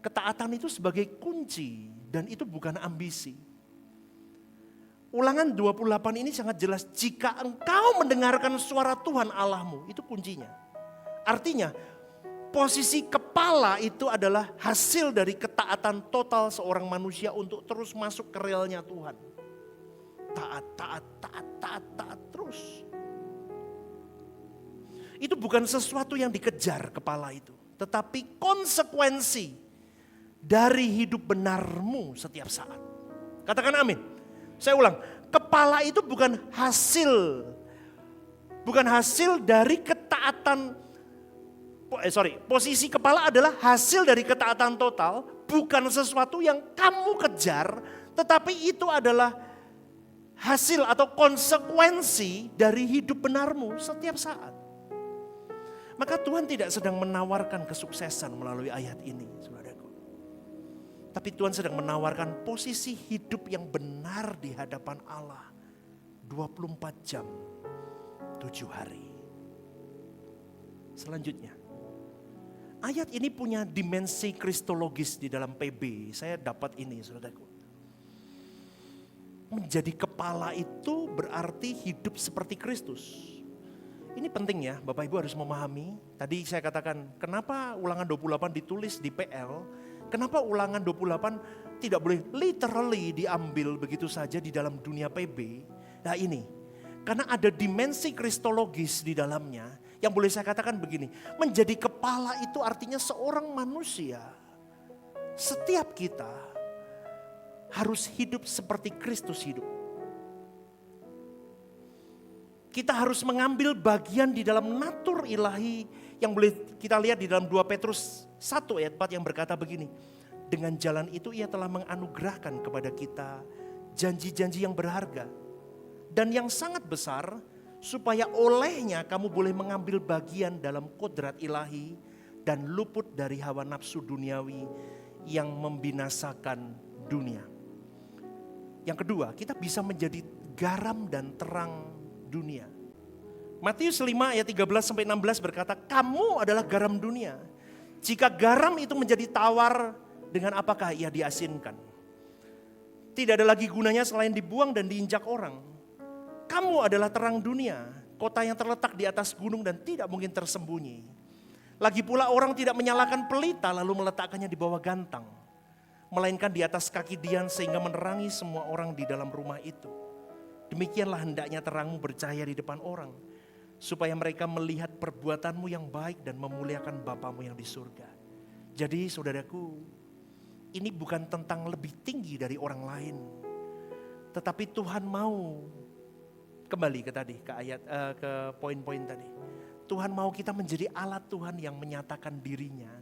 ketaatan itu sebagai kunci dan itu bukan ambisi. Ulangan 28 ini sangat jelas, jika engkau mendengarkan suara Tuhan Allahmu, itu kuncinya. Artinya, posisi kepala itu adalah hasil dari ketaatan total seorang manusia untuk terus masuk ke relnya Tuhan. Taat terus. Itu bukan sesuatu yang dikejar kepala itu, tetapi konsekuensi dari hidup benarmu setiap saat. Katakan amin. Saya ulang, kepala itu bukan hasil dari ketaatan. Posisi kepala adalah hasil dari ketaatan total, bukan sesuatu yang kamu kejar, tetapi itu adalah hasil atau konsekuensi dari hidup benarmu setiap saat. Maka Tuhan tidak sedang menawarkan kesuksesan melalui ayat ini, saudaraku. Tapi Tuhan sedang menawarkan posisi hidup yang benar di hadapan Allah. 24 jam, 7 hari. Selanjutnya, ayat ini punya dimensi kristologis di dalam PB. Saya dapat ini, saudaraku. Menjadi kepala itu berarti hidup seperti Kristus. Ini penting ya, Bapak Ibu harus memahami. Tadi saya katakan, kenapa ulangan 28 ditulis di PL? Kenapa ulangan 28 tidak boleh literally diambil begitu saja di dalam dunia PB? Nah ini, karena ada dimensi kristologis di dalamnya, yang boleh saya katakan begini, menjadi kepala itu artinya seorang manusia, setiap kita harus hidup seperti Kristus hidup. Kita harus mengambil bagian di dalam natur ilahi yang boleh kita lihat di dalam 2 Petrus 1 ayat 4 yang berkata begini. Dengan jalan itu ia telah menganugerahkan kepada kita janji-janji yang berharga dan yang sangat besar, supaya olehnya kamu boleh mengambil bagian dalam kodrat ilahi dan luput dari hawa nafsu duniawi yang membinasakan dunia. Yang kedua, kita bisa menjadi garam dan terang dunia. Matius 5 ayat 13-16 berkata, kamu adalah garam dunia. Jika garam itu menjadi tawar, dengan apakah ia diasinkan? Tidak ada lagi gunanya selain dibuang dan diinjak orang. Kamu adalah terang dunia, kota yang terletak di atas gunung dan tidak mungkin tersembunyi. Lagi pula orang tidak menyalakan pelita lalu meletakkannya di bawah gantang. melainkan di atas kaki Dian sehingga menerangi semua orang di dalam rumah itu. Demikianlah hendaknya terangmu bercahaya di depan orang, supaya mereka melihat perbuatanmu yang baik dan memuliakan Bapamu yang di surga. Jadi saudaraku, ini bukan tentang lebih tinggi dari orang lain, tetapi Tuhan mau, kembali ke tadi, ke ayat, ke poin-poin tadi. Tuhan mau kita menjadi alat Tuhan yang menyatakan dirinya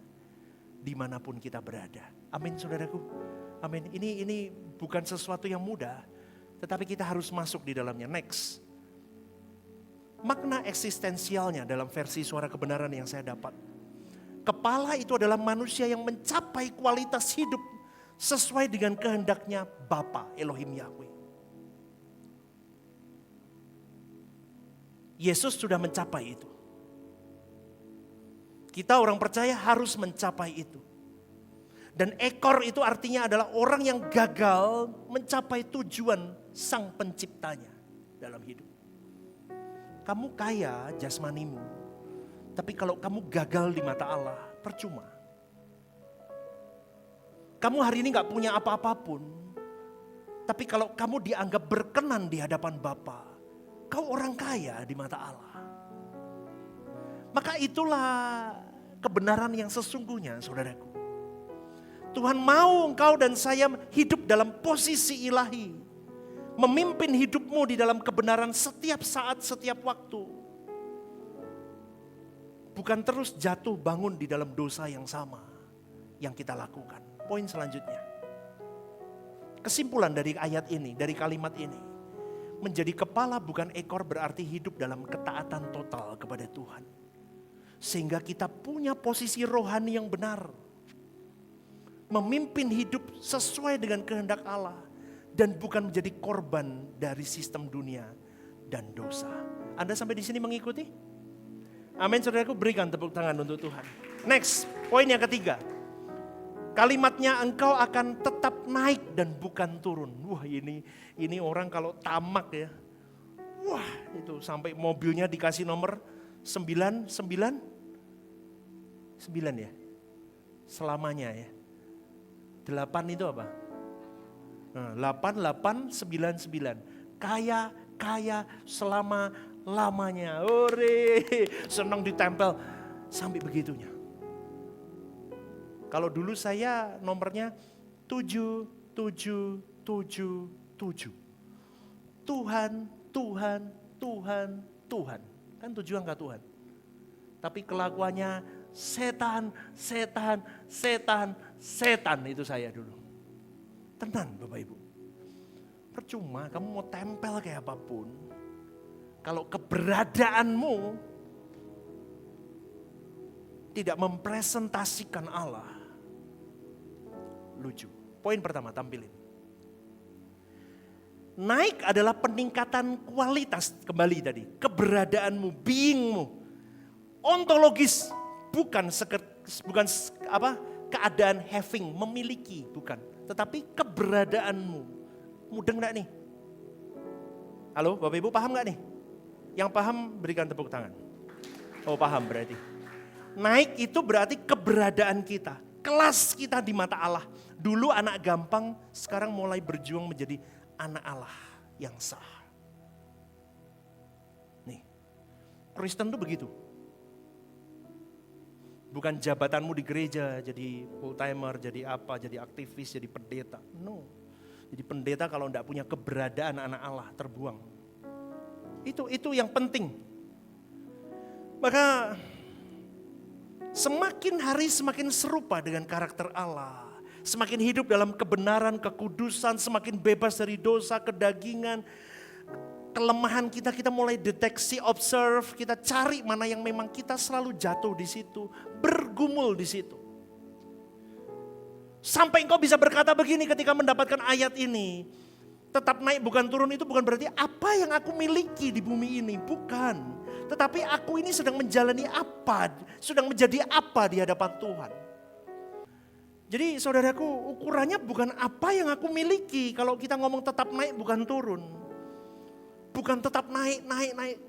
dimanapun kita berada. Amin saudaraku. Amin. Ini bukan sesuatu yang mudah, tetapi kita harus masuk di dalamnya. Next. Makna eksistensialnya dalam versi Suara Kebenaran yang saya dapat. Kepala itu adalah manusia yang mencapai kualitas hidup sesuai dengan kehendaknya Bapa Elohim Yahweh. Yesus sudah mencapai itu. Kita orang percaya harus mencapai itu. Dan ekor itu artinya adalah orang yang gagal mencapai tujuan Sang Penciptanya dalam hidup. Kamu kaya jasmanimu, tapi kalau kamu gagal di mata Allah, percuma. Kamu hari ini gak punya apa-apapun, tapi kalau kamu dianggap berkenan di hadapan Bapa, kau orang kaya di mata Allah. Maka itulah kebenaran yang sesungguhnya, saudaraku. Tuhan mau engkau dan saya hidup dalam posisi ilahi. Memimpin hidupmu di dalam kebenaran setiap saat, setiap waktu. Bukan terus jatuh bangun di dalam dosa yang sama yang kita lakukan. Poin selanjutnya. Kesimpulan dari ayat ini, dari kalimat ini. Menjadi kepala bukan ekor berarti hidup dalam ketaatan total kepada Tuhan. Sehingga kita punya posisi rohani yang benar. Memimpin hidup sesuai dengan kehendak Allah. Dan bukan menjadi korban dari sistem dunia dan dosa. Anda sampai di sini mengikuti? Amin saudaraku, berikan tepuk tangan untuk Tuhan. Next, poin yang ketiga. Kalimatnya engkau akan tetap naik dan bukan turun. Wah ini orang kalau tamak ya. Wah itu sampai mobilnya dikasih nomor 9 ya. Selamanya ya. 8 itu apa? 8899. Kaya selama-lamanya. Ore, senang ditempel sampai begitunya. Kalau dulu saya nomornya 7777. Tuhan. Kan 7 angka Tuhan. Tapi kelakuannya setan itu saya dulu. Tenang Bapak Ibu. Percuma kamu mau tempel kayak apapun. Kalau keberadaanmu tidak mempresentasikan Allah. Lucu. Poin pertama tampilin. Naik adalah peningkatan kualitas, kembali tadi. Keberadaanmu, beingmu. Ontologis. Bukan keadaan having, memiliki. Bukan. Tetapi keberadaanmu. Mudeng gak nih? Halo Bapak Ibu paham gak nih? Yang paham berikan tepuk tangan. Oh paham berarti. Naik itu berarti keberadaan kita. Kelas kita di mata Allah. Dulu anak gampang, sekarang mulai berjuang menjadi anak Allah yang sah. Nih, Kristen tuh begitu. Bukan jabatanmu di gereja, jadi full timer, jadi apa, jadi aktivis, jadi pendeta. No. Jadi pendeta kalau tidak punya keberadaan anak Allah terbuang. Itu yang penting. Maka semakin hari semakin serupa dengan karakter Allah. Semakin hidup dalam kebenaran, kekudusan, semakin bebas dari dosa, kedagingan. Kelemahan kita mulai deteksi, observe, kita cari mana yang memang kita selalu jatuh di situ, bergumul di situ. Sampai engkau bisa berkata begini ketika mendapatkan ayat ini, tetap naik bukan turun itu bukan berarti apa yang aku miliki di bumi ini, bukan. Tetapi aku ini sedang menjalani apa, sedang menjadi apa di hadapan Tuhan. Jadi saudaraku, ukurannya bukan apa yang aku miliki kalau kita ngomong tetap naik bukan turun. Bukan tetap naik,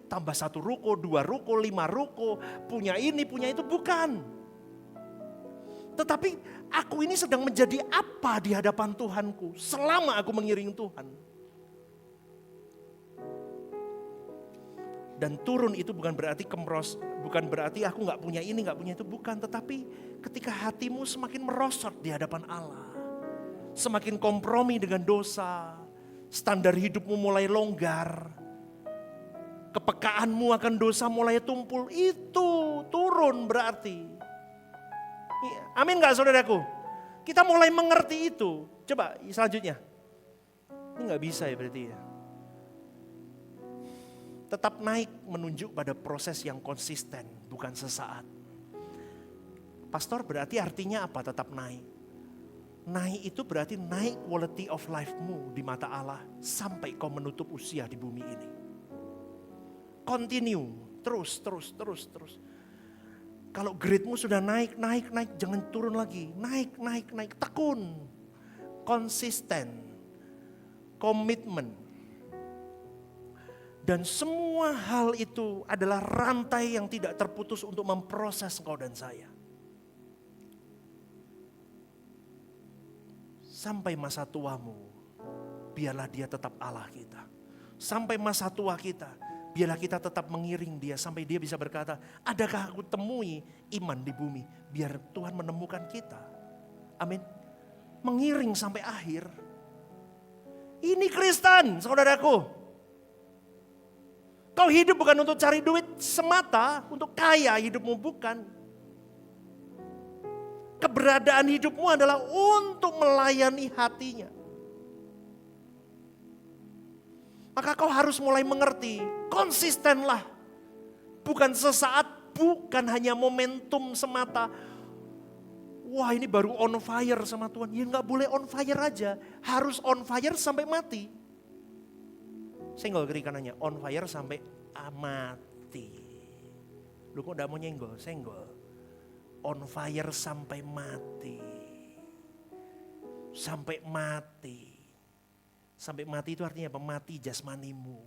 tambah 1 ruko, 2 ruko, 5 ruko, punya ini, punya itu, bukan. Tetapi aku ini sedang menjadi apa di hadapan Tuhanku selama aku mengiring Tuhan. Dan turun itu bukan berarti bukan berarti aku gak punya ini, gak punya itu, bukan. Tetapi ketika hatimu semakin merosot di hadapan Allah, semakin kompromi dengan dosa, standar hidupmu mulai longgar, kepekaanmu akan dosa mulai tumpul, itu turun berarti. Amin gak saudaraku? Kita mulai mengerti itu. Coba selanjutnya. Ini gak bisa ya berarti ya. Tetap naik menunjuk pada proses yang konsisten, bukan sesaat. Pastor, berarti artinya apa tetap naik? Naik itu berarti naik quality of life-mu di mata Allah sampai kau menutup usia di bumi ini. Continue, terus. Kalau grade-mu sudah naik, jangan turun lagi. Naik, tekun, konsisten, komitmen. Dan semua hal itu adalah rantai yang tidak terputus untuk memproses engkau dan saya. Sampai masa tuamu, biarlah dia tetap Allah kita. Sampai masa tua kita, biarlah kita tetap mengiring dia sampai dia bisa berkata, adakah aku temui iman di bumi? Biar Tuhan menemukan kita. Amin. Mengiring sampai akhir. Ini Kristen, saudaraku. Kau hidup bukan untuk cari duit semata, untuk kaya hidupmu bukan. Keberadaan hidupmu adalah untuk melayani hatinya. Maka kau harus mulai mengerti, konsistenlah. Bukan sesaat, bukan hanya momentum semata. Wah ini baru on fire sama Tuhan. Ya gak boleh on fire aja, harus on fire sampai mati. Senggol kiri kanannya, on fire sampai mati. Lu kok udah mau nyenggol, senggol. On fire sampai mati. Sampai mati. Sampai mati itu artinya apa? Mati jasmanimu.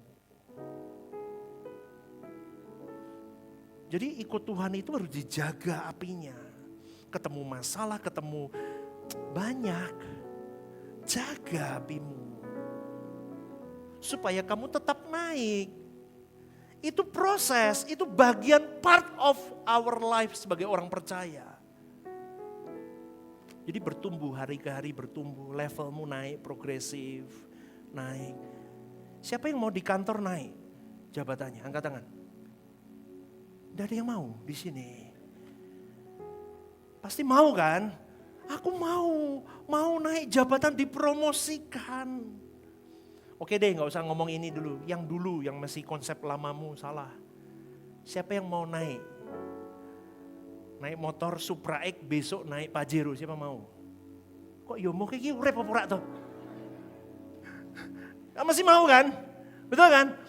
Jadi ikut Tuhan itu harus dijaga apinya. Ketemu masalah, ketemu banyak. Jaga apimu. Supaya kamu tetap naik. Itu proses, itu bagian part of our life sebagai orang percaya. Jadi bertumbuh hari ke hari bertumbuh, levelmu naik, progresif, naik. Siapa yang mau di kantor naik jabatannya? Angkat tangan. Tidak ada yang mau di sini. Pasti mau kan? Aku mau naik jabatan dipromosikan. Oke deh, gak usah ngomong ini dulu. Yang masih konsep lamamu salah. Siapa yang mau naik? Naik motor Supra X, besok naik Pajero, siapa mau? Kok yo mau kayak gitu, repot pura tuh. Masih mau kan? Betul kan?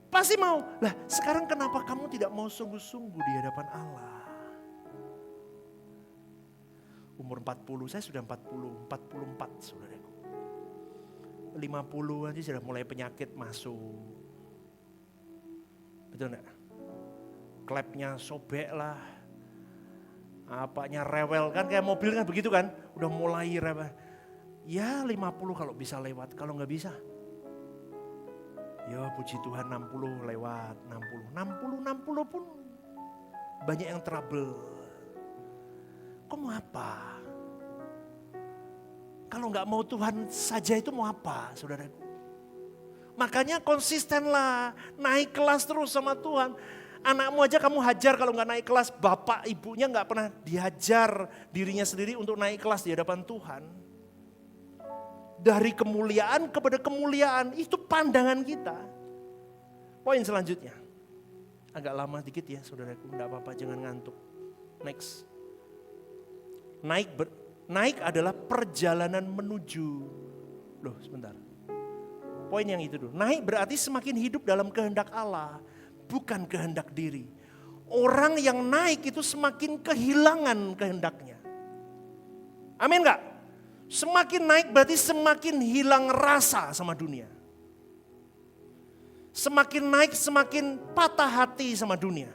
Pasti mau. Lah sekarang kenapa kamu tidak mau sungguh-sungguh di hadapan Allah? Umur 40, saya sudah 44 saudaraku. 50 aja sudah mulai penyakit masuk. Betul enggak? Klepnya sobek lah. Apanya rewel kan, kayak mobil kan begitu kan. Udah mulai rewel. Ya 50 kalau bisa lewat, kalau nggak bisa. Ya puji Tuhan 60 lewat, 60 pun banyak yang trouble. Kok mau apa? Kalau nggak mau Tuhan saja itu mau apa, saudaraku? Makanya konsistenlah, naik kelas terus sama Tuhan. Anakmu aja kamu hajar kalau nggak naik kelas, bapak ibunya nggak pernah dihajar dirinya sendiri untuk naik kelas di hadapan Tuhan. Dari kemuliaan kepada kemuliaan, itu pandangan kita. Poin selanjutnya, agak lama dikit ya saudaraku, nggak apa-apa, jangan ngantuk. Next, naik adalah perjalanan menuju. Loh sebentar. Poin yang itu dulu. Naik berarti semakin hidup dalam kehendak Allah. Bukan kehendak diri. Orang yang naik itu semakin kehilangan kehendaknya. Amin gak? Semakin naik berarti semakin hilang rasa sama dunia. Semakin naik semakin patah hati sama dunia.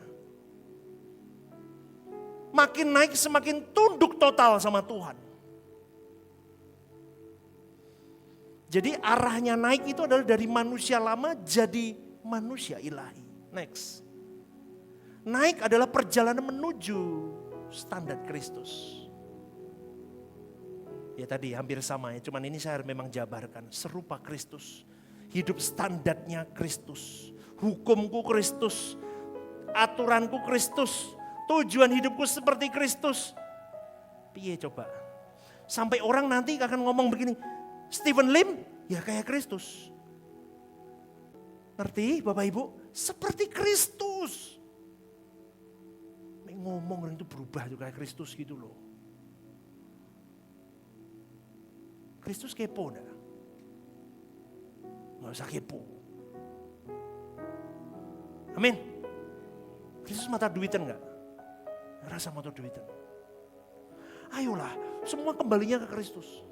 Makin naik semakin tunduk total sama Tuhan. Jadi arahnya naik itu adalah dari manusia lama jadi manusia ilahi. Next. Naik adalah perjalanan menuju standar Kristus. Ya tadi hampir sama ya, cuman ini saya memang jabarkan. Serupa Kristus, hidup standarnya Kristus. Hukumku Kristus, aturanku Kristus, tujuan hidupku seperti Kristus. Piye coba? Sampai orang nanti akan ngomong begini, Stephen Lim ya kayak Kristus. Ngerti Bapak Ibu? Seperti Kristus. Ngomong itu berubah juga kayak Kristus gitu loh. Kristus kepo enggak? Nggak usah kepo. Amin. Kristus mata duitan enggak? Rasa mata duitan. Ayolah, semua kembalinya ke Kristus.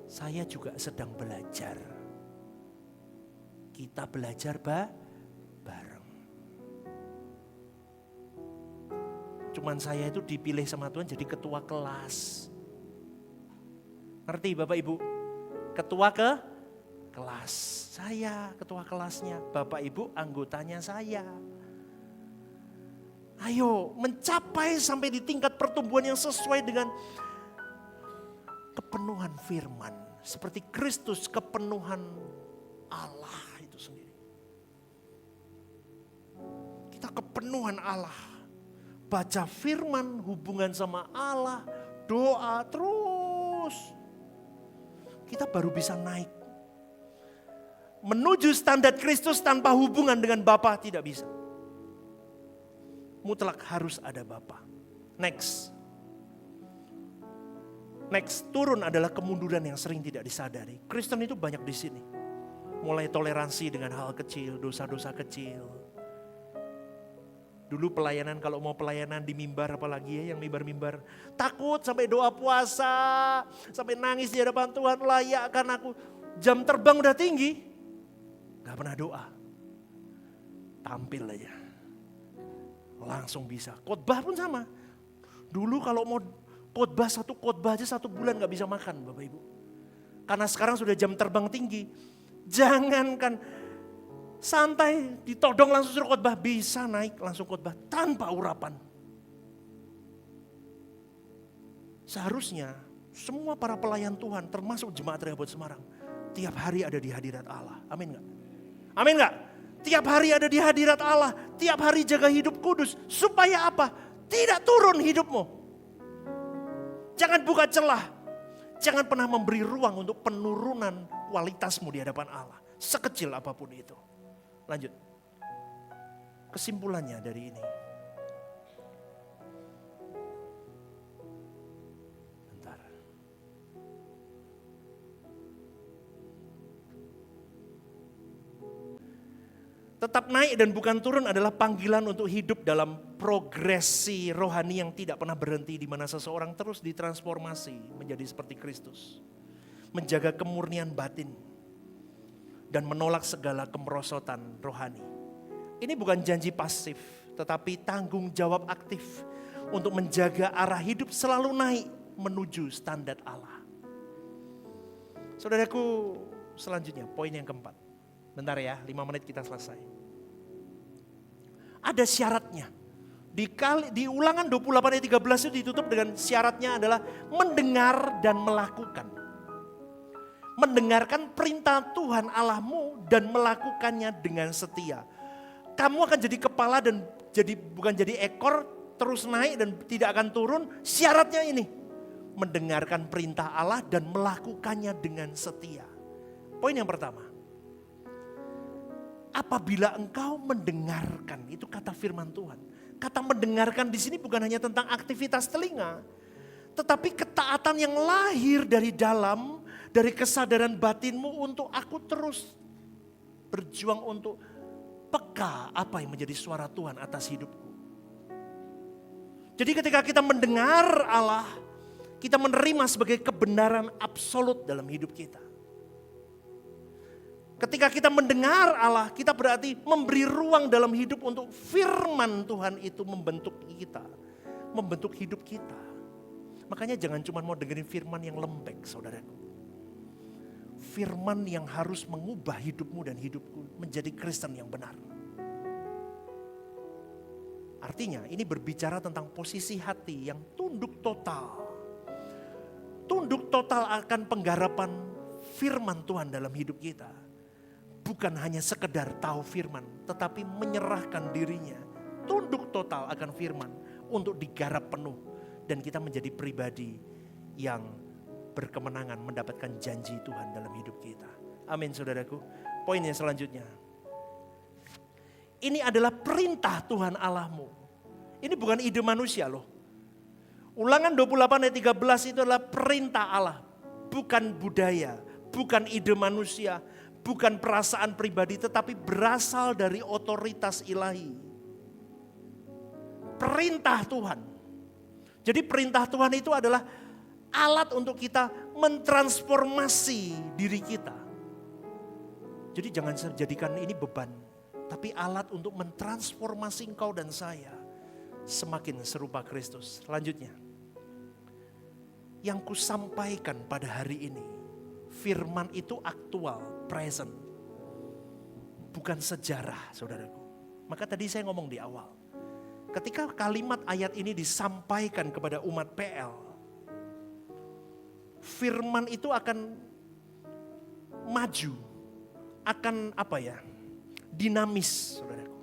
Saya juga sedang belajar. Kita belajar bareng. Cuman saya itu dipilih sama Tuhan jadi ketua kelas. Ngerti Bapak Ibu? Ketua kelas. Saya ketua kelasnya. Bapak Ibu anggotanya saya. Ayo mencapai sampai di tingkat pertumbuhan yang sesuai dengan kepenuhan firman. Seperti Kristus kepenuhan Allah itu sendiri. Kita kepenuhan Allah. Baca firman, hubungan sama Allah, doa terus. Kita baru bisa naik. Menuju standar Kristus tanpa hubungan dengan Bapa tidak bisa. Mutlak harus ada Bapa. Next, turun adalah kemunduran yang sering tidak disadari. Kristen itu banyak di sini. Mulai toleransi dengan hal kecil, dosa-dosa kecil. Dulu pelayanan, kalau mau pelayanan di mimbar apalagi ya, yang mimbar-mimbar. Takut sampai doa puasa, sampai nangis di hadapan Tuhan, layakkan aku. Jam terbang udah tinggi, gak pernah doa. Tampil aja, langsung bisa. Khotbah pun sama. Dulu kalau mau khotbah aja 1 bulan gak bisa makan Bapak Ibu. Karena sekarang sudah jam terbang tinggi. Jangankan santai, ditodong langsung suruh khotbah, bisa naik langsung khotbah tanpa urapan. Seharusnya semua para pelayan Tuhan termasuk jemaat Rehoboth Semarang tiap hari ada di hadirat Allah. Amin gak? Amin gak? Tiap hari ada di hadirat Allah, tiap hari jaga hidup kudus. Supaya apa? Tidak turun hidupmu. Jangan buka celah. Jangan pernah memberi ruang untuk penurunan kualitasmu di hadapan Allah. Sekecil apapun itu. Lanjut. Kesimpulannya dari ini. Bentar. Tetap naik dan bukan turun adalah panggilan untuk hidup dalam progresi rohani yang tidak pernah berhenti, di mana seseorang terus ditransformasi menjadi seperti Kristus. Menjaga kemurnian batin dan menolak segala kemerosotan rohani. Ini bukan janji pasif, tetapi tanggung jawab aktif untuk menjaga arah hidup selalu naik menuju standar Allah. Saudaraku, selanjutnya poin yang keempat. Bentar ya, 5 menit kita selesai. Ada syaratnya. Di Ulangan 28 ayat 13 itu ditutup dengan syaratnya adalah mendengar dan melakukan. Mendengarkan perintah Tuhan Allahmu dan melakukannya dengan setia. Kamu akan jadi kepala dan bukan jadi ekor, terus naik dan tidak akan turun. Syaratnya ini, mendengarkan perintah Allah dan melakukannya dengan setia. Poin yang pertama, apabila engkau mendengarkan, itu kata firman Tuhan. Kata mendengarkan di sini bukan hanya tentang aktivitas telinga, tetapi ketaatan yang lahir dari dalam, dari kesadaran batinmu untuk aku terus berjuang untuk peka apa yang menjadi suara Tuhan atas hidupku. Jadi ketika kita mendengar Allah, kita menerima sebagai kebenaran absolut dalam hidup kita. Ketika kita mendengar Allah, kita berarti memberi ruang dalam hidup untuk firman Tuhan itu membentuk kita. Membentuk hidup kita. Makanya jangan cuma mau dengerin firman yang lembek, saudaraku. Firman yang harus mengubah hidupmu dan hidupku menjadi Kristen yang benar. Artinya ini berbicara tentang posisi hati yang tunduk total. Tunduk total akan penggarapan firman Tuhan dalam hidup kita. Bukan hanya sekedar tahu firman, tetapi menyerahkan dirinya. Tunduk total akan firman untuk digarap penuh. Dan kita menjadi pribadi yang berkemenangan mendapatkan janji Tuhan dalam hidup kita. Amin saudaraku. Poin yang selanjutnya. Ini adalah perintah Tuhan Allahmu. Ini bukan ide manusia loh. Ulangan 28 ayat 13 itu adalah perintah Allah. Bukan budaya, bukan ide manusia. Bukan perasaan pribadi tetapi berasal dari otoritas ilahi. Perintah Tuhan. Jadi perintah Tuhan itu adalah alat untuk kita mentransformasi diri kita. Jadi jangan jadikan ini beban. Tapi alat untuk mentransformasi engkau dan saya. Semakin serupa Kristus. Selanjutnya. Yang kusampaikan pada hari ini. Firman itu aktual, present. Bukan sejarah, saudaraku. Maka tadi saya ngomong di awal. Ketika kalimat ayat ini disampaikan kepada umat PL. Firman itu akan maju. Akan dinamis, saudaraku.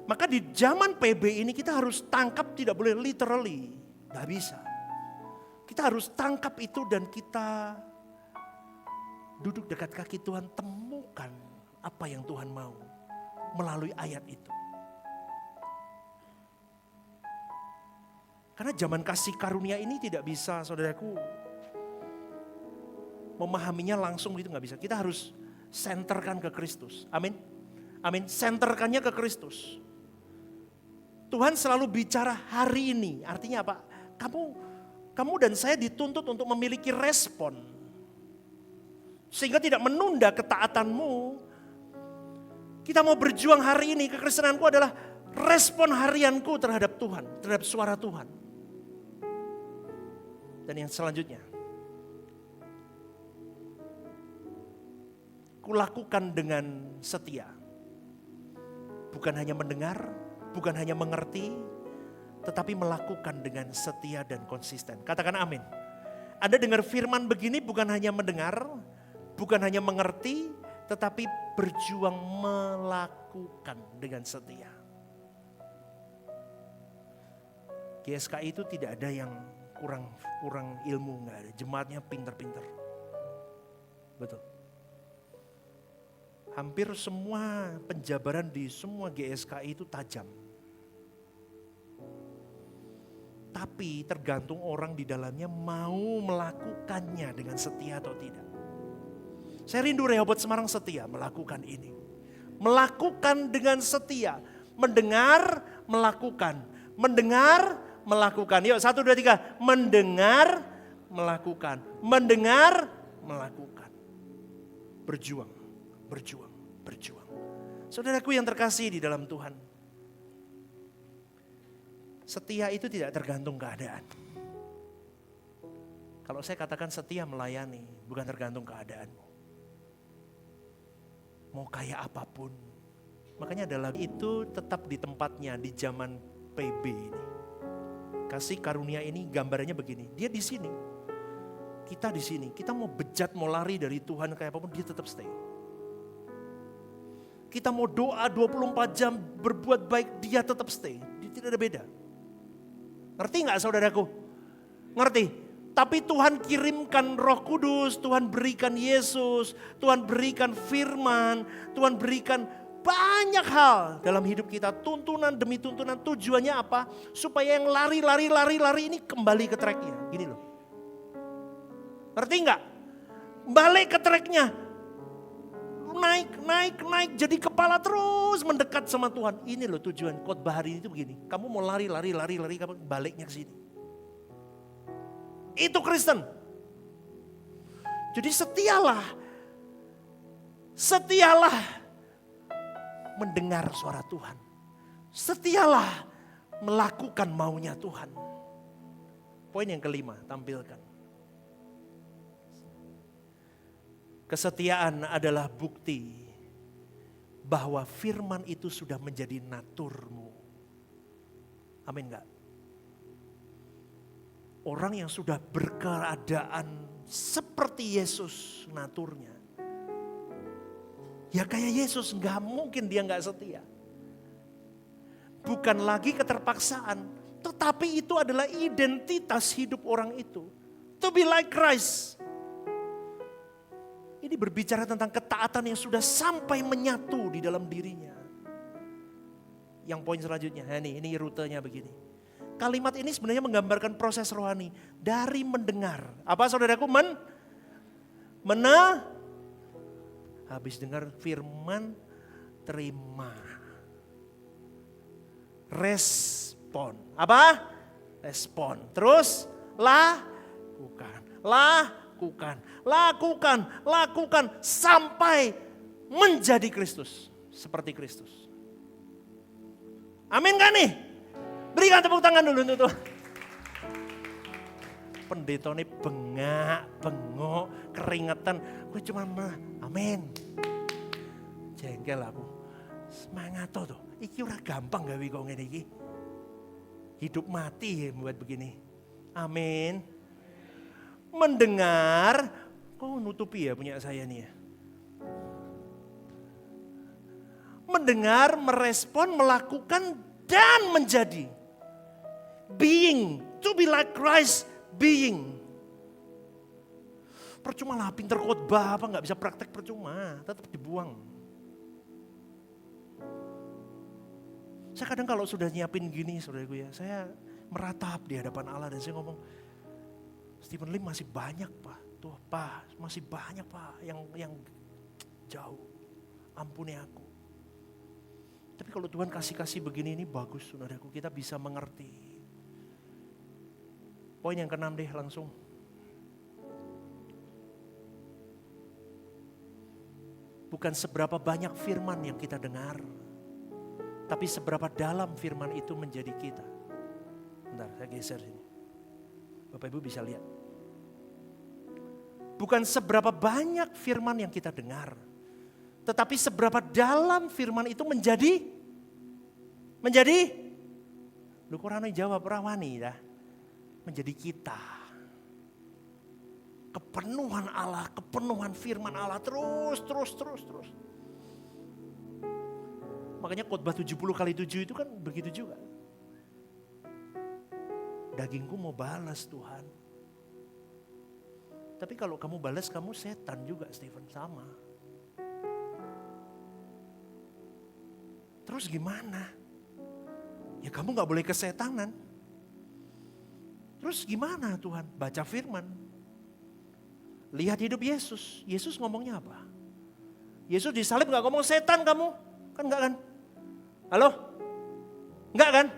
Maka di zaman PB ini kita harus tangkap, tidak boleh literally. Gak bisa. Kita harus tangkap itu dan kita duduk dekat kaki Tuhan, temukan apa yang Tuhan mau melalui ayat itu. Karena zaman kasih karunia ini tidak bisa, saudaraku, memahaminya langsung gitu, gak bisa. Kita harus senterkan ke Kristus. Amin. Amin. Senterkannya ke Kristus. Tuhan selalu bicara hari ini. Artinya apa? Kamu dan saya dituntut untuk memiliki respon. Sehingga tidak menunda ketaatanmu. Kita mau berjuang hari ini, kekristenanku adalah respon harianku terhadap Tuhan, terhadap suara Tuhan. Dan yang selanjutnya. Kulakukan dengan setia. Bukan hanya mendengar, bukan hanya mengerti, tetapi melakukan dengan setia dan konsisten. Katakan amin. Anda dengar firman begini bukan hanya mendengar, bukan hanya mengerti, tetapi berjuang melakukan dengan setia. GSKI itu tidak ada yang kurang ilmu, nggak ada. Jemaatnya pinter-pinter. Betul. Hampir semua penjabaran di semua GSKI itu tajam. Tapi tergantung orang di dalamnya mau melakukannya dengan setia atau tidak. Saya rindu Rehoboth Semarang setia melakukan ini. Melakukan dengan setia. Mendengar, melakukan. Mendengar, melakukan. Yuk 1, 2, 3. Mendengar, melakukan. Mendengar, melakukan. Berjuang, berjuang, berjuang. Saudaraku yang terkasih di dalam Tuhan. Setia itu tidak tergantung keadaan. Kalau saya katakan setia melayani, bukan tergantung keadaanmu. Mau kayak apapun. Makanya adalah itu tetap di tempatnya di zaman PB ini. Kasih karunia ini gambarannya begini. Dia di sini. Kita di sini. Kita mau bejat, mau lari dari Tuhan kayak apapun, dia tetap stay. Kita mau doa 24 jam berbuat baik, dia tetap stay. Dia tidak ada beda. Ngerti gak saudaraku? Ngerti? Tapi Tuhan kirimkan Roh Kudus, Tuhan berikan Yesus, Tuhan berikan firman, Tuhan berikan banyak hal dalam hidup kita. Tuntunan demi tuntunan, tujuannya apa? Supaya yang lari ini kembali ke tracknya. Gini loh. Ngerti gak? Balik ke tracknya. Naik, jadi kepala terus mendekat sama Tuhan. Ini loh tujuan khotbah hari ini itu begini. Kamu mau lari, kamu baliknya ke sini. Itu Kristen. Jadi setialah. Setialah mendengar suara Tuhan. Setialah melakukan maunya Tuhan. Poin yang kelima, tampilkan. Kesetiaan adalah bukti bahwa firman itu sudah menjadi naturmu. Amin enggak? Orang yang sudah berkeadaan seperti Yesus naturnya. Ya kayak Yesus, enggak mungkin dia enggak setia. Bukan lagi keterpaksaan, tetapi itu adalah identitas hidup orang itu. To be like Christ. Ini berbicara tentang ketaatan yang sudah sampai menyatu di dalam dirinya. Yang poin selanjutnya, ini rutenya begini. Kalimat ini sebenarnya menggambarkan proses rohani dari mendengar. Apa saudaraku? Habis dengar firman, terima. Respon. Apa? Respon. Terus lakukan sampai menjadi Kristus, seperti Kristus. Amin kan nih? Berikan tepuk tangan dulu untuk Tuhan. Pendeta ini bengok, keringetan. Gue cuma amin. Jengkel aku. Semangat tuh. Iki ora gampang gawe kok ngene iki. Hidup mati ya buat begini. Amin. Mendengar, kok nutupi ya punya saya nih ya. Mendengar, merespon, melakukan, dan menjadi. Being, to be like Christ, being. Percuma lah pinter khotbah apa gak bisa praktek percuma, tetap dibuang. Saya kadang kalau sudah nyiapin gini saudaraku ya, saya meratap di hadapan Allah dan saya ngomong, Stephen Lim masih banyak Pak, tuh Pak masih banyak Pak yang jauh, ampuni aku. Tapi kalau Tuhan kasih begini ini bagus saudaraku, kita bisa mengerti. Poin yang ke-6 deh langsung. Bukan seberapa banyak firman yang kita dengar, tapi seberapa dalam firman itu menjadi kita. Bentar, saya geser sini. Bapak Ibu bisa lihat. Bukan seberapa banyak firman yang kita dengar, tetapi seberapa dalam firman itu menjadi lu kurang jawab rawani ya. Menjadi kita. Kepenuhan Allah, kepenuhan firman Allah terus. Makanya khotbah 70x7 itu kan begitu juga. Dagingku mau balas Tuhan. Tapi kalau kamu balas kamu setan juga Stephen, sama. Terus gimana? Ya kamu gak boleh kesetanan. Terus gimana Tuhan? Baca firman. Lihat hidup Yesus. Yesus ngomongnya apa? Yesus disalib gak ngomong setan kamu? Kan enggak kan? Halo? Enggak kan?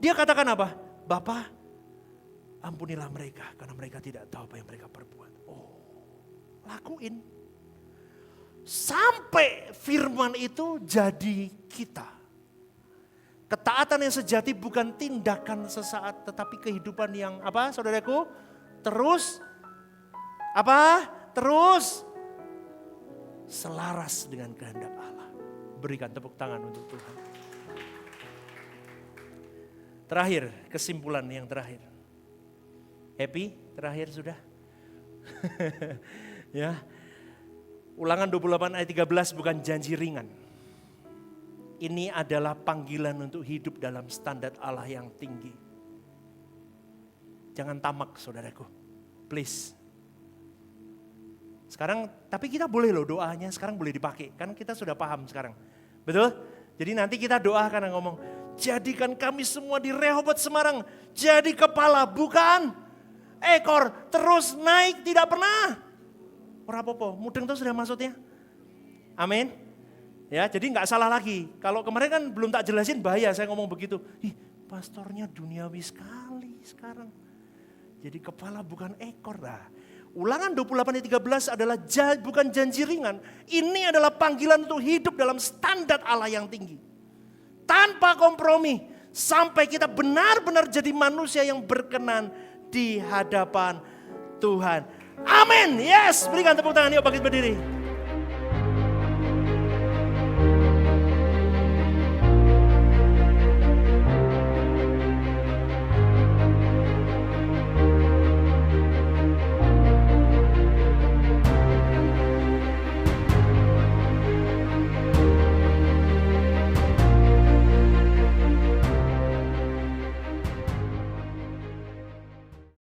Dia katakan apa? Bapa, ampunilah mereka karena mereka tidak tahu apa yang mereka perbuat. Oh, lakuin. Sampai firman itu jadi kita. Ketaatan yang sejati bukan tindakan sesaat, tetapi kehidupan yang apa saudaraku? Terus selaras dengan kehendak Allah. Berikan tepuk tangan untuk Tuhan. Terakhir, kesimpulan yang terakhir. Happy? Terakhir sudah? Ya. Ulangan 28 ayat 13 bukan janji ringan. Ini adalah panggilan untuk hidup dalam standar Allah yang tinggi. Jangan tamak saudaraku. Please. Sekarang, tapi kita boleh loh doanya sekarang boleh dipakai. Kan kita sudah paham sekarang. Betul? Jadi nanti kita doa karena ngomong, jadikan kami semua di Rehoboth Semarang jadi kepala bukan ekor, terus naik tidak pernah. Ora apa-apa, mudeng itu sudah maksudnya. Amin. Ya, jadi nggak salah lagi. Kalau kemarin kan belum tak jelasin bahaya saya ngomong begitu. Ih, pastornya duniawi sekali sekarang. Jadi kepala bukan ekor lah. Ulangan 28 ayat 13 adalah bukan janji ringan. Ini adalah panggilan untuk hidup dalam standar Allah yang tinggi. Tanpa kompromi. Sampai kita benar-benar jadi manusia yang berkenan di hadapan Tuhan. Amin. Yes, berikan tepuk tangan yuk bangkit berdiri.